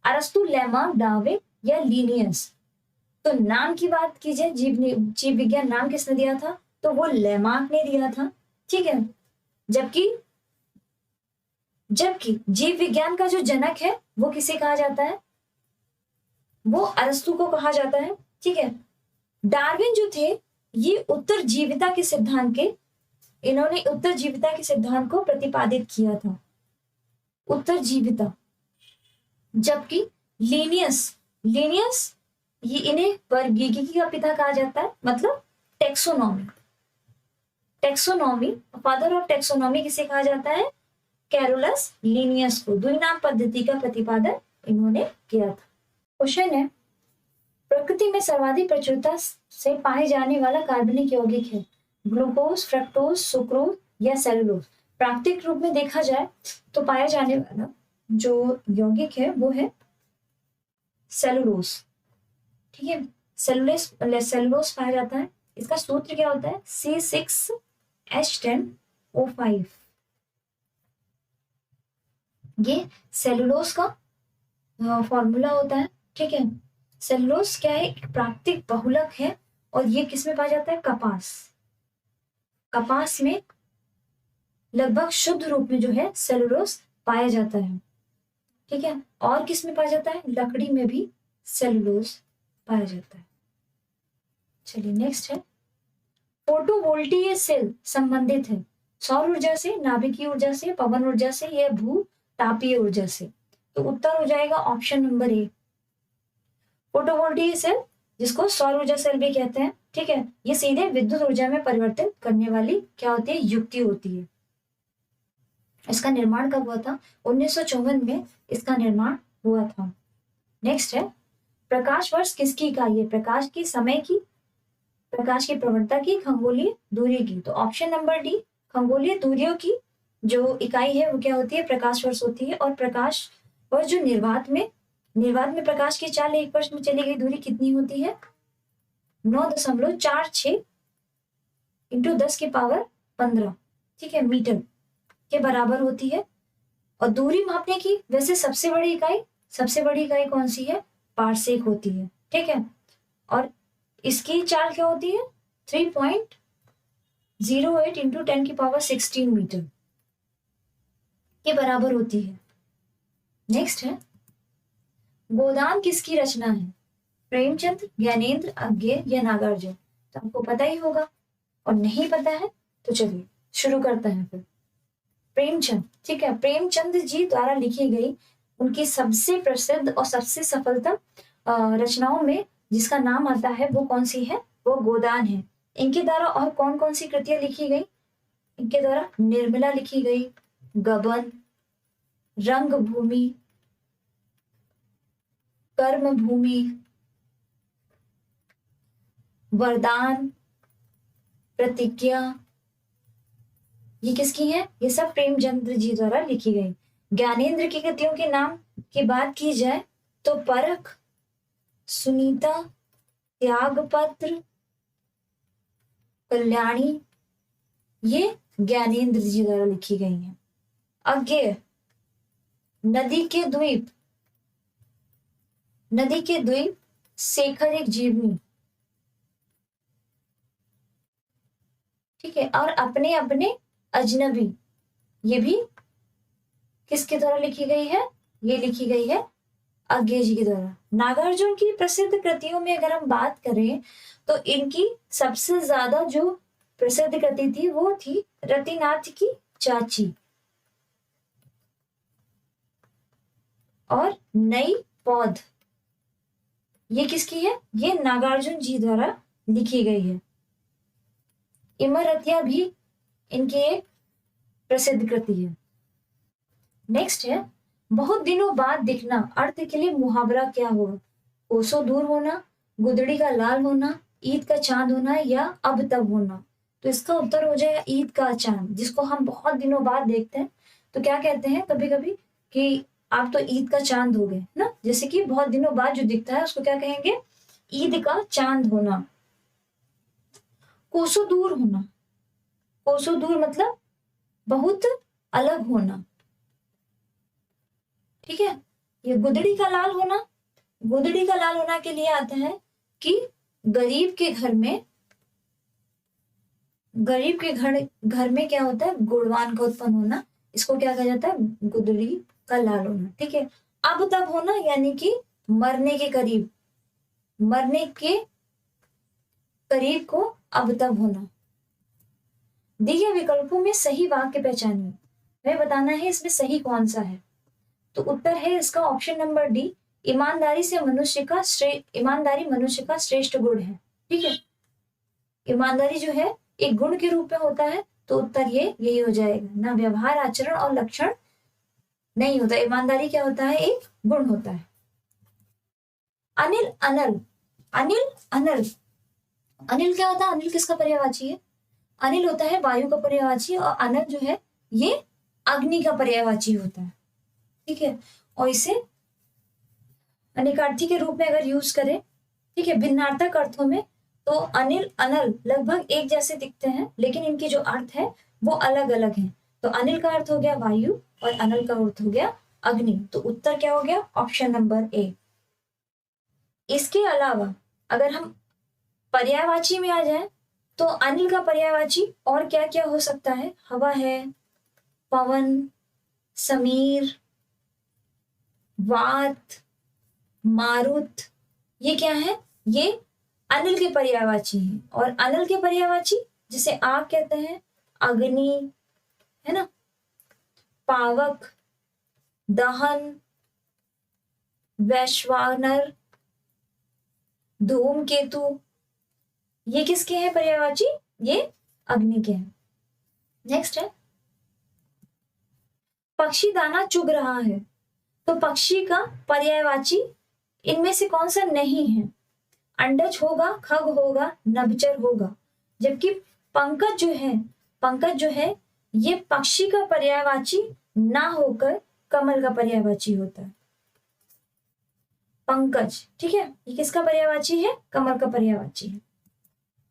अरस्तु, लेमार्क, डार्विन या लिनियस। तो नाम की बात कीजिए, जीव विज्ञान नाम किसने दिया था, तो वो लेमार्क ने दिया था। ठीक है, जबकि जीव विज्ञान का जो जनक है वो किसे कहा जाता है, वो अरस्तु को कहा जाता है। ठीक है, डार्विन जो थे ये उत्तरजीविता के सिद्धांत के, इन्होंने उत्तरजीविता के सिद्धांत को प्रतिपादित किया था, उत्तरजीविता। जबकि लीनियस ये इन्हें वर्गीकी का पिता कहा जाता है, मतलब टेक्सोनॉमी, फादर ऑफ टेक्सोनॉमी किसे कहा जाता है, कैरोलस लीनियस को। द्विनाम पद्धति का प्रतिपादन इन्होंने किया था। क्वेश्चन है, प्रकृति में सर्वाधिक प्रचुरता से पाए जाने वाला कार्बनिक यौगिक है, ग्लूकोज, फ्रक्टोज, सुक्रोज या सेलुलोज। प्राकृतिक रूप में देखा जाए तो पाया जाने वाला जो यौगिक है वो है सेलुलोज। ठीक है, सेलुलोज पाया जाता है। इसका सूत्र क्या होता है, C6H10O5। ये सेलुलोज का फॉर्मूला होता है। ठीक है, सेलुलोज क्या है, एक प्राकृतिक बहुलक है और ये किसमें पाया जाता है, कपास में लगभग शुद्ध रूप में जो है सेलुलोज पाया जाता है। ठीक है, और किसमें पाया जाता है, लकड़ी में भी सेलुलोज पाया जाता है। चलिए नेक्स्ट है, फोटोवोल्टीय सेल संबंधित है सौर ऊर्जा से, नाभिकीय ऊर्जा से, पवन ऊर्जा से या भू तापीय ऊर्जा से। तो उत्तर हो जाएगा ऑप्शन नंबर ए, फोटोवोल्टीय सेल, जिसको सौर ऊर्जा सेल भी कहते हैं। ठीक है, ये सीधे विद्युत ऊर्जा में परिवर्तित करने वाली क्या होती है, युक्ति होती है। इसका निर्माण कब हुआ था, 1954 में इसका निर्माण हुआ था। नेक्स्ट है, प्रकाश वर्ष किसकी इकाई है, प्रकाश की समय की, प्रकाश की प्रवणता की, खगोलीय दूरी की। तो ऑप्शन नंबर डी, खगोलीय दूरियों की जो इकाई है वो क्या होती है, प्रकाश वर्ष होती है। और प्रकाश वर्ष जो निर्वात में प्रकाश की चाल एक वर्ष में चली गई दूरी कितनी होती है, 9.46 इंटू 10⁻15। ठीक है, मीटर के बराबर होती है। और दूरी मापने की वैसे सबसे बड़ी इकाई कौन सी है, पारसेक होती है। ठीक है, और इसकी चाल क्या होती है, 3.08 इंटू 10⁻16 मीटर के बराबर होती है। नेक्स्ट है, गोदान किसकी रचना है, प्रेमचंद, ज्ञानेंद्र, अज्ञे या नागार्जुन। तो आपको पता ही होगा, और नहीं पता है तो चलिए शुरू करते हैं फिर। प्रेमचंद। ठीक है, प्रेमचंद जी द्वारा लिखी गई उनकी सबसे प्रसिद्ध और सबसे सफलतम रचनाओं में जिसका नाम आता है वो कौन सी है, वो गोदान है। इनके द्वारा और कौन कौन सी कृतियां लिखी गई, इनके द्वारा निर्मला लिखी गई, गबन, रंग भूमि, कर्म भूमि, वरदान, प्रतिज्ञा, ये किसकी है, ये सब प्रेमचंद जी द्वारा लिखी गई। ज्ञानेंद्र की कृतियों के नाम की बात की जाए तो परख, सुनीता, त्यागपत्र, कल्याणी, ये ज्ञानेंद्र जी द्वारा लिखी गई हैं। अज्ञेय, नदी के द्वीप, शेखर एक जीवनी। ठीक है, और अपने अपने अजनबी, ये भी किसके द्वारा लिखी गई है, ये लिखी गई है अज्ञे जी के द्वारा। नागार्जुन की प्रसिद्ध कृतियों में अगर हम बात करें तो इनकी सबसे ज्यादा जो प्रसिद्ध कृति थी वो थी रतिनाथ की चाची और नई पौध। ये किसकी है? ये नागार्जुन जी द्वारा लिखी गई है। इमरतिया भी इनकी एक प्रसिद्ध कृति है। नेक्स्ट है बहुत दिनों बाद दिखना, अर्थ के लिए मुहावरा क्या होगा? कोसों दूर होना, गुदड़ी का लाल होना, ईद का चांद होना या अब तब होना। तो इसका उत्तर हो जाएगा ईद का चांद, जिसको हम बहुत दिनों बाद देखते हैं। तो क्या कहते हैं कभी कभी कि आप तो ईद का चांद हो गए ना, जैसे कि बहुत दिनों बाद जो दिखता है उसको क्या कहेंगे? ईद का चांद होना। कोसों दूर होना, कोसों दूर मतलब बहुत अलग होना, ठीक है। ये गुदड़ी का लाल होना, गुदड़ी का लाल होना के लिए आता है कि गरीब के घर में, गरीब के घर में क्या होता है? गुणवान का उत्पन्न होना, इसको क्या कहा जाता है? गुदड़ी का लाल होना, ठीक है। अब तब होना यानी कि मरने के करीब, मरने के करीब को अब तब होना। दिए विकल्पों में सही वाक्य पहचानिए, हमें बताना है इसमें सही कौन सा है। तो उत्तर है इसका ऑप्शन नंबर डी, ईमानदारी मनुष्य का श्रेष्ठ गुण है, ठीक है। ईमानदारी जो है एक गुण के रूप में होता है, तो उत्तर ये यही हो जाएगा ना। व्यवहार, आचरण और लक्षण नहीं होता, ईमानदारी क्या होता है? एक गुण होता है। अनिल अनल, अनिल अनल, अनिल क्या होता है? अनिल किसका पर्यायवाची है? अनिल होता है वायु का पर्यायवाची और अनल जो है ये अग्नि का पर्यायवाची होता है, ठीक है। और इसे अनेकार्थी के रूप में अगर यूज करें, ठीक है, भिन्नार्थक अर्थों में, तो अनिल अनल लगभग एक जैसे दिखते हैं, लेकिन इनके जो अर्थ है वो अलग अलग हैं। तो अनिल का अर्थ हो गया वायु और अनल का अर्थ हो गया अग्नि। तो उत्तर क्या हो गया? Option number A. इसके अलावा अगर हम पर्यायवाची में आ जाए तो अनिल का पर्यायवाची और क्या क्या हो सकता है? हवा है, पवन, समीर, वात, मारुत, ये क्या है? ये अनिल के पर्यायवाची हैं। और अनिल के पर्यायवाची जिसे आग कहते हैं, अग्नि, है ना, पावक, दहन, वैश्वानर, धूमकेतु, ये किसके हैं पर्यायवाची? ये अग्नि के हैं। नेक्स्ट है पक्षी दाना चुग रहा है, तो पक्षी का पर्यायवाची इनमें से कौन सा नहीं है? अंडज होगा, खग होगा, नभचर होगा। जबकि पंकज जो है, पंकज जो है ये पक्षी का पर्यायवाची ना होकर कमल का पर्यायवाची होता है। पंकज, ठीक है, ये किसका पर्यायवाची है? कमल का पर्यायवाची है।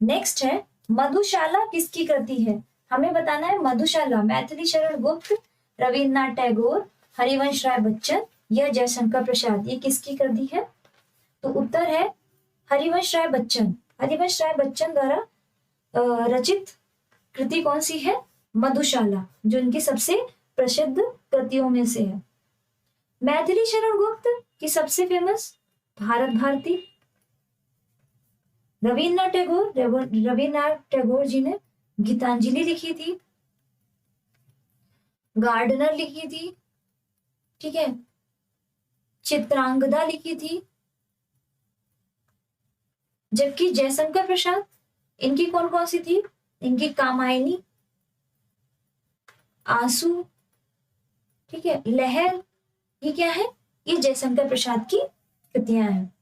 नेक्स्ट है मधुशाला किसकी कृति है? हमें बताना है मधुशाला मैथिली शरण गुप्त, रविन्द्रनाथ टैगोर, हरिवंश राय बच्चन या जयशंकर प्रसाद, ये किसकी कृति है? तो उत्तर है हरिवंश राय बच्चन। हरिवंश राय बच्चन द्वारा रचित कृति कौन सी है? मधुशाला, जो इनकी सबसे प्रसिद्ध कृतियों में से है। मैथिली शरण गुप्त की सबसे फेमस भारत भारती। रविन्द्रनाथ टैगोर जी ने गीतांजलि लिखी थी, गार्डनर लिखी थी, ठीक है, चित्रांगदा लिखी थी। जबकि जयशंकर प्रसाद, इनकी कौन कौन सी थी? इनकी कामायनी, आंसू, ठीक है, लहर, ये क्या है? ये जयशंकर प्रसाद की कृतियां हैं।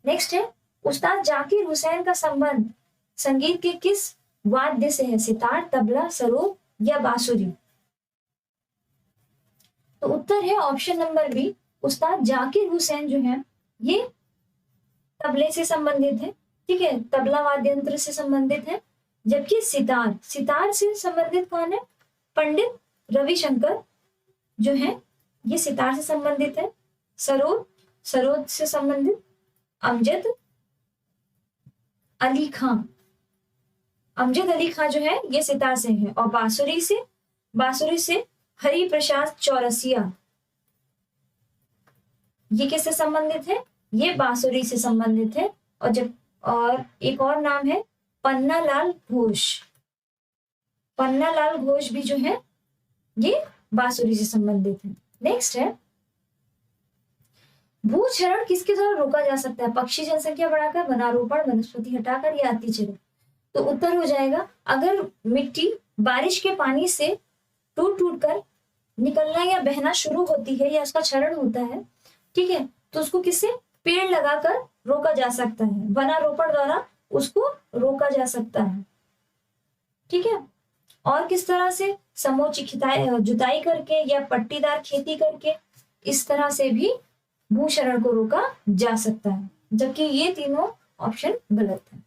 नेक्स्ट है उस्ताद जाकिर हुसैन का संबंध संगीत के किस वाद्य से है? सितार, तबला, सरोद या बांसुरी। तो उत्तर है ऑप्शन नंबर बी, उस्ताद जाकिर हुसैन जो है ये तबले से संबंधित है, ठीक है, तबला वाद्य यंत्र से संबंधित है। जबकि सितार, सितार से संबंधित कौन है? पंडित रविशंकर जो है ये सितार से संबंधित है। सरोद, सरोद से संबंधित अमजद अली खां, अमजद अली खां जो है ये सितार से है। और बांसुरी से हरि प्रसाद चौरसिया, ये किससे संबंधित है? ये बांसुरी से संबंधित है। और एक और नाम है पन्नालाल घोष। पन्नालाल घोष भी जो है ये बांसुरी से संबंधित है। नेक्स्ट है भूक्षरण किसके द्वारा रोका जा सकता है? पक्षी जनसंख्या बढ़ाकर, वनारोपण, वनस्पति हटाकर या अतिचरण? तो उत्तर हो जाएगा अगर मिट्टी बारिश के पानी से टूट टूट कर निकलना या बहना शुरू होती है या उसका क्षरण होता है, ठीक है, तो उसको किससे? पेड़ लगाकर रोका जा सकता है, वनारोपण द्वारा उसको रोका जा सकता है। ठीक है, और किस तरह से? समोचित जुताई करके या पट्टीदार खेती करके, इस तरह से भी भूक्षरण को रोका जा सकता है, जबकि ये तीनों ऑप्शन गलत है।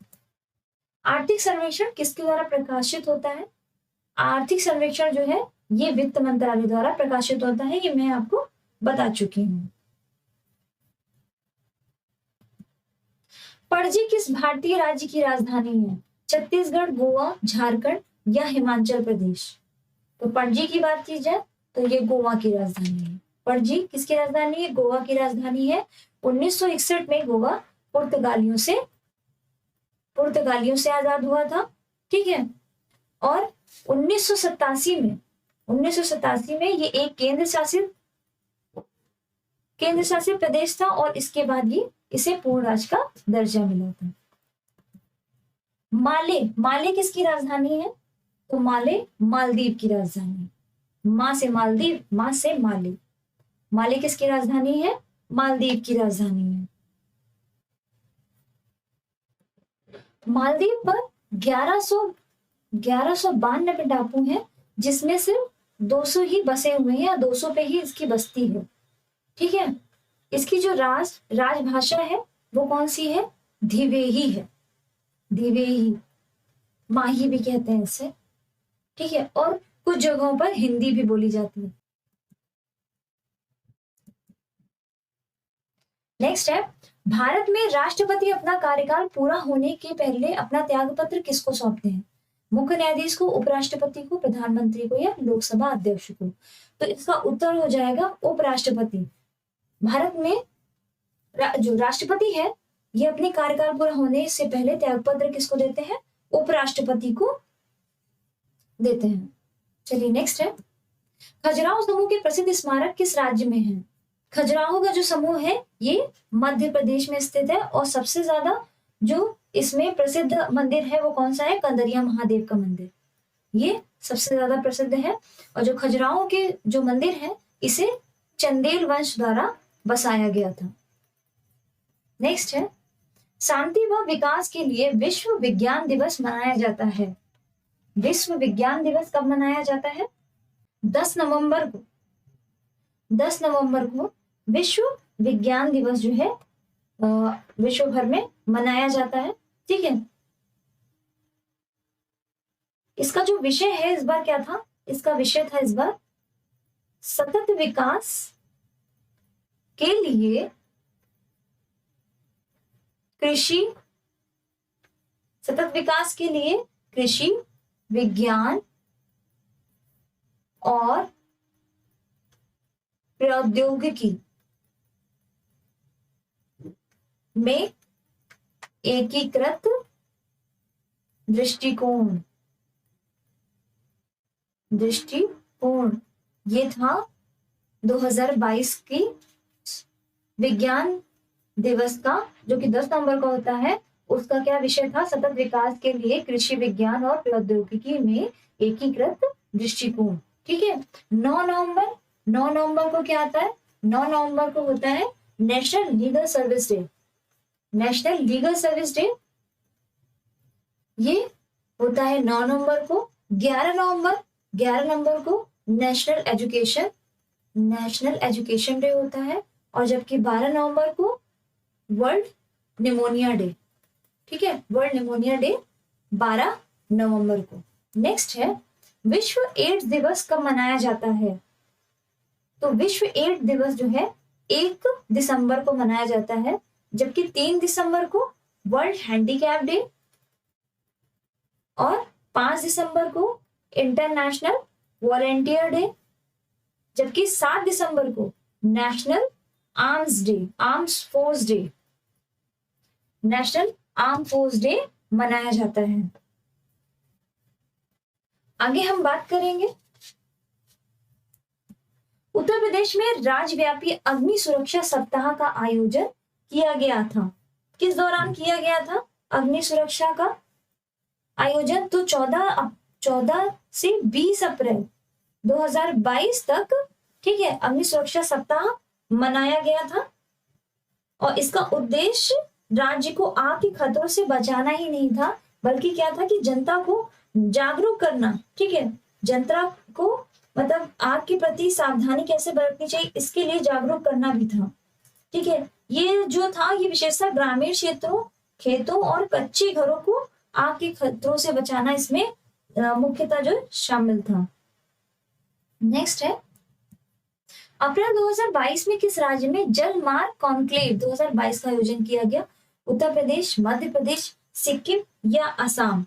आर्थिक सर्वेक्षण किसके द्वारा प्रकाशित होता है? आर्थिक सर्वेक्षण जो है ये वित्त मंत्रालय द्वारा प्रकाशित होता है, ये मैं आपको बता चुकी हूं। पणजी किस भारतीय राज्य की राजधानी है? छत्तीसगढ़, गोवा, झारखंड या हिमाचल प्रदेश? तो पणजी की बात की जाए तो ये गोवा की राजधानी है। पणजी किसकी राजधानी है? गोवा की राजधानी है। 1961 में गोवा पुर्तगालियों से आजाद हुआ था। ठीक है, और 1987 में ये एक केंद्र शासित प्रदेश था और इसके बाद ही इसे पूर्ण राज्य का दर्जा मिला था। माले किसकी राजधानी है? तो माले मालदीव की राजधानी। माँ से मालदीव, माँ से माले। माले किसकी राजधानी है? मालदीव की राजधानी है। मालदीव पर 1192 टापू हैं, जिसमें सिर्फ 200 ही बसे हुए हैं या 200 पे ही इसकी बस्ती है। ठीक है, इसकी जो राजभाषा है वो कौन सी है? धिवेही है। धिवेही, माही भी कहते हैं इसे। ठीक है, और कुछ जगहों पर हिंदी भी बोली जाती है। नेक्स्ट है भारत में राष्ट्रपति अपना कार्यकाल पूरा होने के पहले अपना त्यागपत्र किसको सौंपते हैं? मुख्य न्यायाधीश को, उपराष्ट्रपति को, प्रधानमंत्री को या लोकसभा अध्यक्ष को? तो इसका उत्तर हो जाएगा उपराष्ट्रपति। भारत में जो राष्ट्रपति है ये अपने कार्यकाल पूरा होने से पहले त्यागपत्र किसको देते हैं? उपराष्ट्रपति को देते हैं। चलिए नेक्स्ट है खजुराहो समूह के प्रसिद्ध स्मारक किस राज्य में है? खजुराहो का जो समूह है ये मध्य प्रदेश में स्थित है और सबसे ज्यादा जो इसमें प्रसिद्ध मंदिर है वो कौन सा है? कंदरिया महादेव का मंदिर, ये सबसे ज्यादा प्रसिद्ध है। और जो खजुराहो के जो मंदिर है इसे चंदेल वंश द्वारा बसाया गया था। नेक्स्ट है शांति व विकास के लिए विश्व विज्ञान दिवस मनाया जाता है। विश्व विज्ञान दिवस कब मनाया जाता है? 10 नवंबर को। 10 नवंबर को विश्व विज्ञान दिवस जो है विश्व भर में मनाया जाता है। ठीक है, इसका जो विषय है इस बार क्या था? इसका विषय था इस बार सतत विकास के लिए कृषि, सतत विकास के लिए कृषि विज्ञान और प्रौद्योगिकी में एकीकृत दृष्टिकोण ये था 2022 की विज्ञान दिवस का, जो कि 10 नवंबर को होता है। उसका क्या विषय था? सतत विकास के लिए कृषि विज्ञान और प्रौद्योगिकी में एकीकृत दृष्टिकोण। ठीक है, 9 नवंबर को क्या आता है? 9 नवंबर को होता है national legal service day. National legal service day ये होता है 9 नवंबर को। 11 नवंबर को नेशनल एजुकेशन डे होता है, और जबकि 12 नवंबर को वर्ल्ड निमोनिया डे। ठीक है, वर्ल्ड निमोनिया डे 12 नवंबर को। नेक्स्ट है विश्व एड्स दिवस कब मनाया जाता है? तो विश्व एड्स दिवस जो है 1 दिसंबर को मनाया जाता है, जबकि 3 दिसंबर को वर्ल्ड हैंडीकैप डे और 5 दिसंबर को इंटरनेशनल वॉलेंटियर डे, जबकि 7 दिसंबर को national arms day, arms force day, national arm force day मनाया जाता है। आगे हम बात करेंगे, उत्तर प्रदेश में राज्यव्यापी अग्नि सुरक्षा सप्ताह का आयोजन किया गया था। किस दौरान किया गया था अग्नि सुरक्षा का आयोजन? तो 14 से 20 अप्रैल 2022 तक, ठीक है, अग्नि सुरक्षा सप्ताह मनाया गया था। और इसका उद्देश्य राज्य को आग के खतरों से बचाना ही नहीं था, बल्कि क्या था कि जनता को जागरूक करना, ठीक है, जनता को मतलब आग के प्रति सावधानी कैसे बरतनी चाहिए इसके लिए जागरूक करना भी था, ठीक है। ये जो था ये विशेषतः ग्रामीण क्षेत्रों, खेतों और कच्चे घरों को आग के खतरों से बचाना इसमें मुख्यतः जो शामिल था। नेक्स्ट है, अप्रैल 2022 में किस राज्य में जल मार्ग कॉन्क्लेव 2022 का आयोजन किया गया? उत्तर प्रदेश, मध्य प्रदेश, सिक्किम या असम?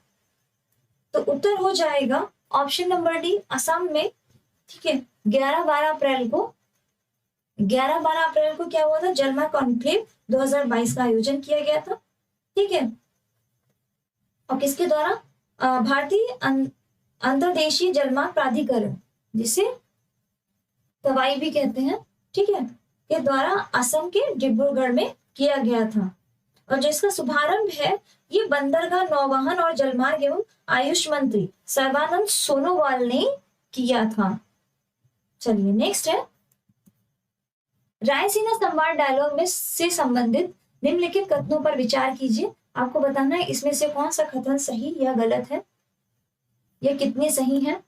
तो उत्तर हो जाएगा ऑप्शन नंबर डी, असम में, ठीक है। 11-12 अप्रैल को क्या हुआ था? जलमार्ग कॉन्क्लेव 2022 का आयोजन किया गया था, ठीक है। और किसके द्वारा? भारतीय अंतर्देशीय जलमार्ग प्राधिकरण, जिसे तवाई भी कहते हैं, ठीक है, के द्वारा असम के डिब्रूगढ़ में किया गया था। और जिसका शुभारंभ है ये बंदरगाह, नौवहन और जलमार्ग एवं आयुष मंत्री सर्बानंद सोनोवाल ने किया था। चलिए नेक्स्ट है, रायसीना संवाद डायलॉग में से संबंधित निम्नलिखित कथनों पर विचार कीजिए। आपको बताना है इसमें से कौन सा कथन सही या गलत है, या कितने सही हैं।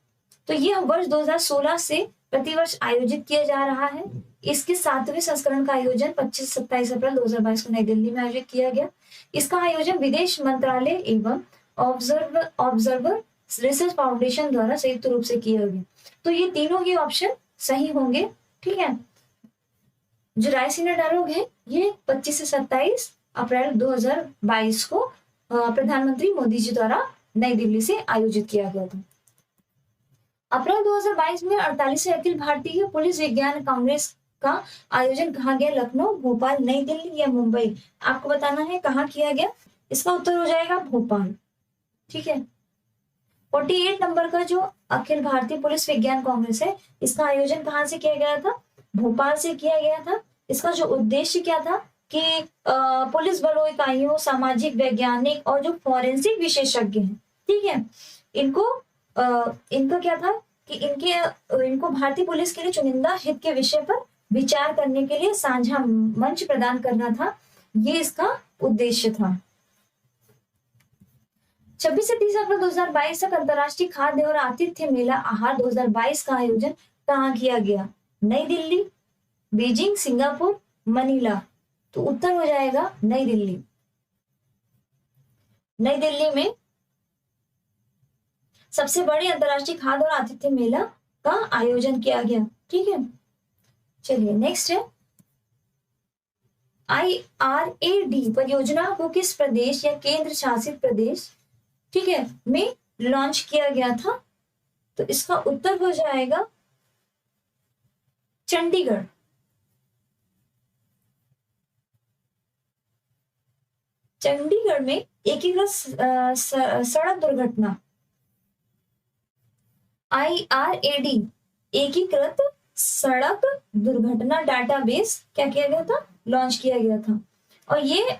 तो ये वर्ष 2016 से प्रतिवर्ष आयोजित किया जा रहा है। इसके 7वें संस्करण का आयोजन 25-27 अप्रैल 2022 को नई दिल्ली में आयोजित किया गया। इसका आयोजन विदेश मंत्रालय एवं ऑब्जर्वर रिसर्च फाउंडेशन द्वारा संयुक्त रूप से किया गया। तो ये तीनों ही ऑप्शन सही होंगे, ठीक है। जो रायसीना डायलॉग है ये 25 से 27 अप्रैल 2022 को प्रधानमंत्री मोदी जी द्वारा नई दिल्ली से आयोजित किया गया था। अप्रैल 2022 में 48वें अखिल भारतीय पुलिस विज्ञान कांग्रेस का आयोजन कहाँ गया? लखनऊ, भोपाल, नई दिल्ली या मुंबई? आपको बताना है कहाँ किया गया। इसका उत्तर हो जाएगा भोपाल, ठीक है। 48 नंबर का जो अखिल भारतीय पुलिस विज्ञान कांग्रेस है इसका आयोजन कहाँ से किया गया था? भोपाल से किया गया था। इसका जो उद्देश्य क्या था कि पुलिस बलों, इकाइयों, सामाजिक, वैज्ञानिक और जो फॉरेंसिक विशेषज्ञ हैं, ठीक है, इनका क्या था कि इनको भारतीय पुलिस के लिए चुनिंदा हित के विषय पर विचार करने के लिए साझा मंच प्रदान करना था। ये इसका उद्देश्य था। 26 से 30 अप्रैल 2022 तक अंतर्राष्ट्रीय खाद्य और आतिथ्य मेला आहार 2022 का आयोजन कहाँ किया गया? नई दिल्ली, बीजिंग, सिंगापुर, मनीला? तो उत्तर हो जाएगा नई दिल्ली। नई दिल्ली में सबसे बड़े अंतर्राष्ट्रीय खाद्य और आतिथ्य मेला का आयोजन किया गया, ठीक है। चलिए नेक्स्ट है, IRAD परियोजना को किस प्रदेश या केंद्र शासित प्रदेश, ठीक है, में लॉन्च किया गया था? तो इसका उत्तर हो जाएगा चंडीगढ़। चंडीगढ़ में एकीकृत सड़क दुर्घटना IRAD एकीकृत सड़क दुर्घटना डाटाबेस क्या किया गया था? लॉन्च किया गया था। और ये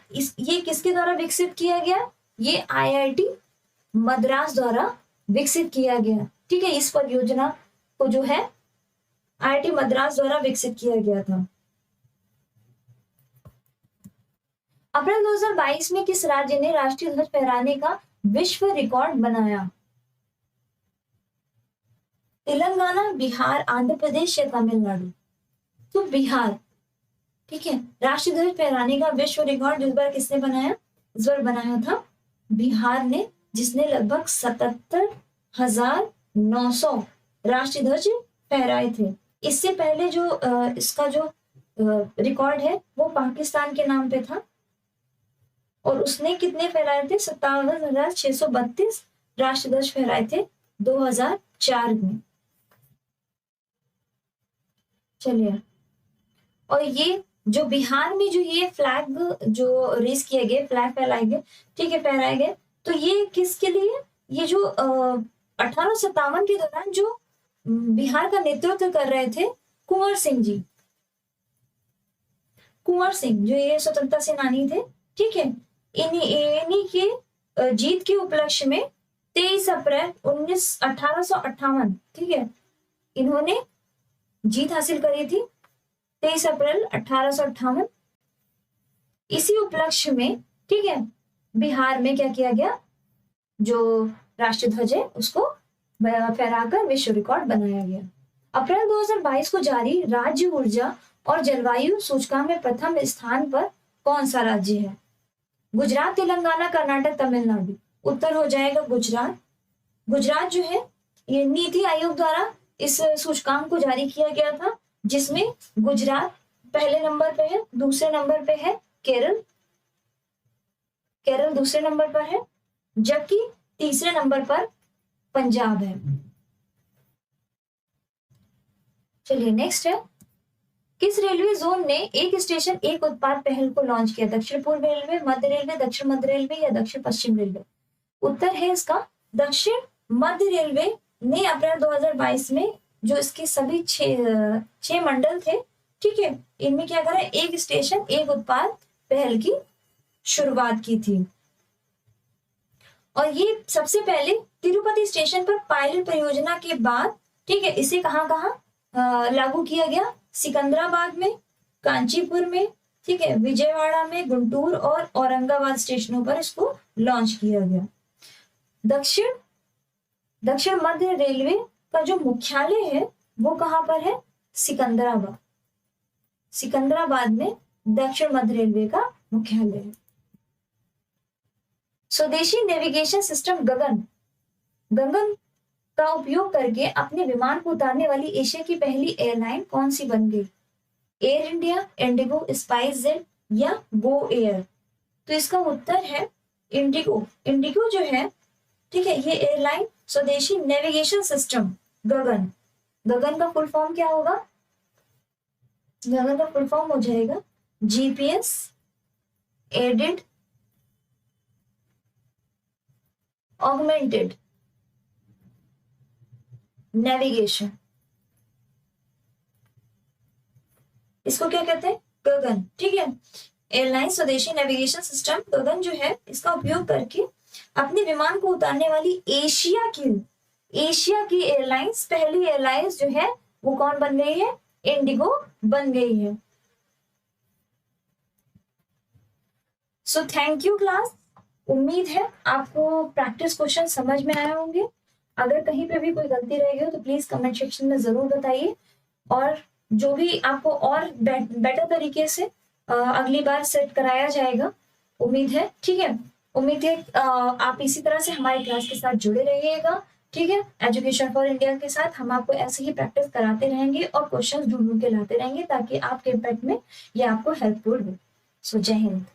किसके द्वारा विकसित किया गया? ये IIT मद्रास द्वारा विकसित किया गया, ठीक है। इस परियोजना को जो है IIT मद्रास द्वारा विकसित किया गया था। अप्रैल 2022 में किस राज्य ने राष्ट्रीय ध्वज फहराने का विश्व रिकॉर्ड बनाया? तेलंगाना, बिहार, आंध्र प्रदेश या तमिलनाडु? तो बिहार, ठीक है। राष्ट्रीय ध्वज फहराने का विश्व रिकॉर्ड इस बार किसने बनाया? इस बार बनाया था बिहार ने, जिसने लगभग 77,900 राष्ट्रीय ध्वज फहराए थे। इससे पहले जो इसका जो रिकॉर्ड है वो पाकिस्तान के नाम पे था और उसने कितने फहराए थे? 57,632 राष्ट्रीय ध्वज फहराए थे 2004 में। चलिए, और ये जो बिहार में जो ये फ्लैग जो रेस किए गए, फ्लैग फहराए गए, ठीक है, फहराए गए, तो ये किसके लिए, ये जो 1857 के दौरान जो बिहार का नेतृत्व कर रहे थे कुंवर सिंह जी, कुंवर सिंह जो ये स्वतंत्रता सेनानी थे, ठीक है, इन्हीं के जीत के उपलक्ष्य में 23 अप्रैल 1858, ठीक है, इन्होंने जीत हासिल करी थी 23 अप्रैल 1858। इसी उपलक्ष्य में, ठीक है, बिहार में क्या किया गया, जो राष्ट्रीय ध्वज है उसको फहराकर विश्व रिकॉर्ड बनाया गया। अप्रैल 2022 को जारी राज्य ऊर्जा और जलवायु सूचकांक में प्रथम स्थान पर कौन सा राज्य है? गुजरात, तेलंगाना, कर्नाटक, तमिलनाडु। उत्तर हो जाएगा गुजरात। गुजरात जो है ये नीति आयोग द्वारा इस सूचकांक को जारी किया गया था, जिसमें गुजरात पहले नंबर पे है, दूसरे नंबर पे है केरल, केरल दूसरे नंबर पर है, जबकि तीसरे नंबर पर पंजाब है। चलिए नेक्स्ट है, किस रेलवे जोन ने एक स्टेशन एक उत्पाद पहल को लॉन्च किया? दक्षिण पूर्व रेलवे, मध्य रेलवे, दक्षिण मध्य रेलवे या दक्षिण पश्चिम रेलवे? उत्तर है इसका दक्षिण मध्य रेलवे ने अप्रैल 2022 में जो इसके सभी छह मंडल थे, ठीक है, इनमें क्या करा, एक स्टेशन एक उत्पाद पहल की शुरुआत की थी। और ये सबसे पहले तिरुपति स्टेशन पर पायलट परियोजना के बाद, ठीक है, इसे कहाँ कहाँ लागू किया गया? सिकंदराबाद में, कांचीपुर में, ठीक है, विजयवाड़ा में, गुंटूर और औरंगाबाद स्टेशनों पर इसको लॉन्च किया गया। दक्षिण मध्य रेलवे का जो मुख्यालय है वो कहाँ पर है? सिकंदराबाद। सिकंदराबाद में दक्षिण मध्य रेलवे का मुख्यालय है। स्वदेशी नेविगेशन सिस्टम गगन का उपयोग करके अपने विमान को उतारने वाली एशिया की पहली एयरलाइन कौन सी बन गई? Air India, Indigo, spice jet या गो एयर? तो इसका उत्तर है इंडिगो। इंडिगो जो है, ठीक है, ये एयरलाइन स्वदेशी नेविगेशन सिस्टम गगन का फुल फॉर्म क्या होगा? गगन का फुल फॉर्म हो जाएगा जीपीएस एडेड ऑगमेंटेड नेविगेशन। इसको क्या कहते हैं? गगन, ठीक है। एयरलाइन स्वदेशी नेविगेशन सिस्टम गगन जो है, इसका उपयोग करके अपने विमान को उतारने वाली एशिया की एयरलाइंस, पहली एयरलाइंस जो है वो कौन बन गई है? इंडिगो बन गई है। So thank you class. उम्मीद है आपको प्रैक्टिस क्वेश्चन समझ में आए होंगे। अगर कहीं पे भी कोई गलती रह गई हो तो प्लीज कमेंट सेक्शन में जरूर बताइए, और जो भी आपको और बेटर तरीके से अगली बार सेट कराया जाएगा, उम्मीद है, ठीक है, उम्मीद है आप इसी तरह से हमारी क्लास के साथ जुड़े रहिएगा, ठीक है। एजुकेशन फॉर इंडिया के साथ हम आपको ऐसे ही प्रैक्टिस कराते रहेंगे और क्वेश्चंस ढूंढ के लाते रहेंगे ताकि आपके इम्पैक्ट में ये आपको हेल्पफुल हो। सो जय हिंद।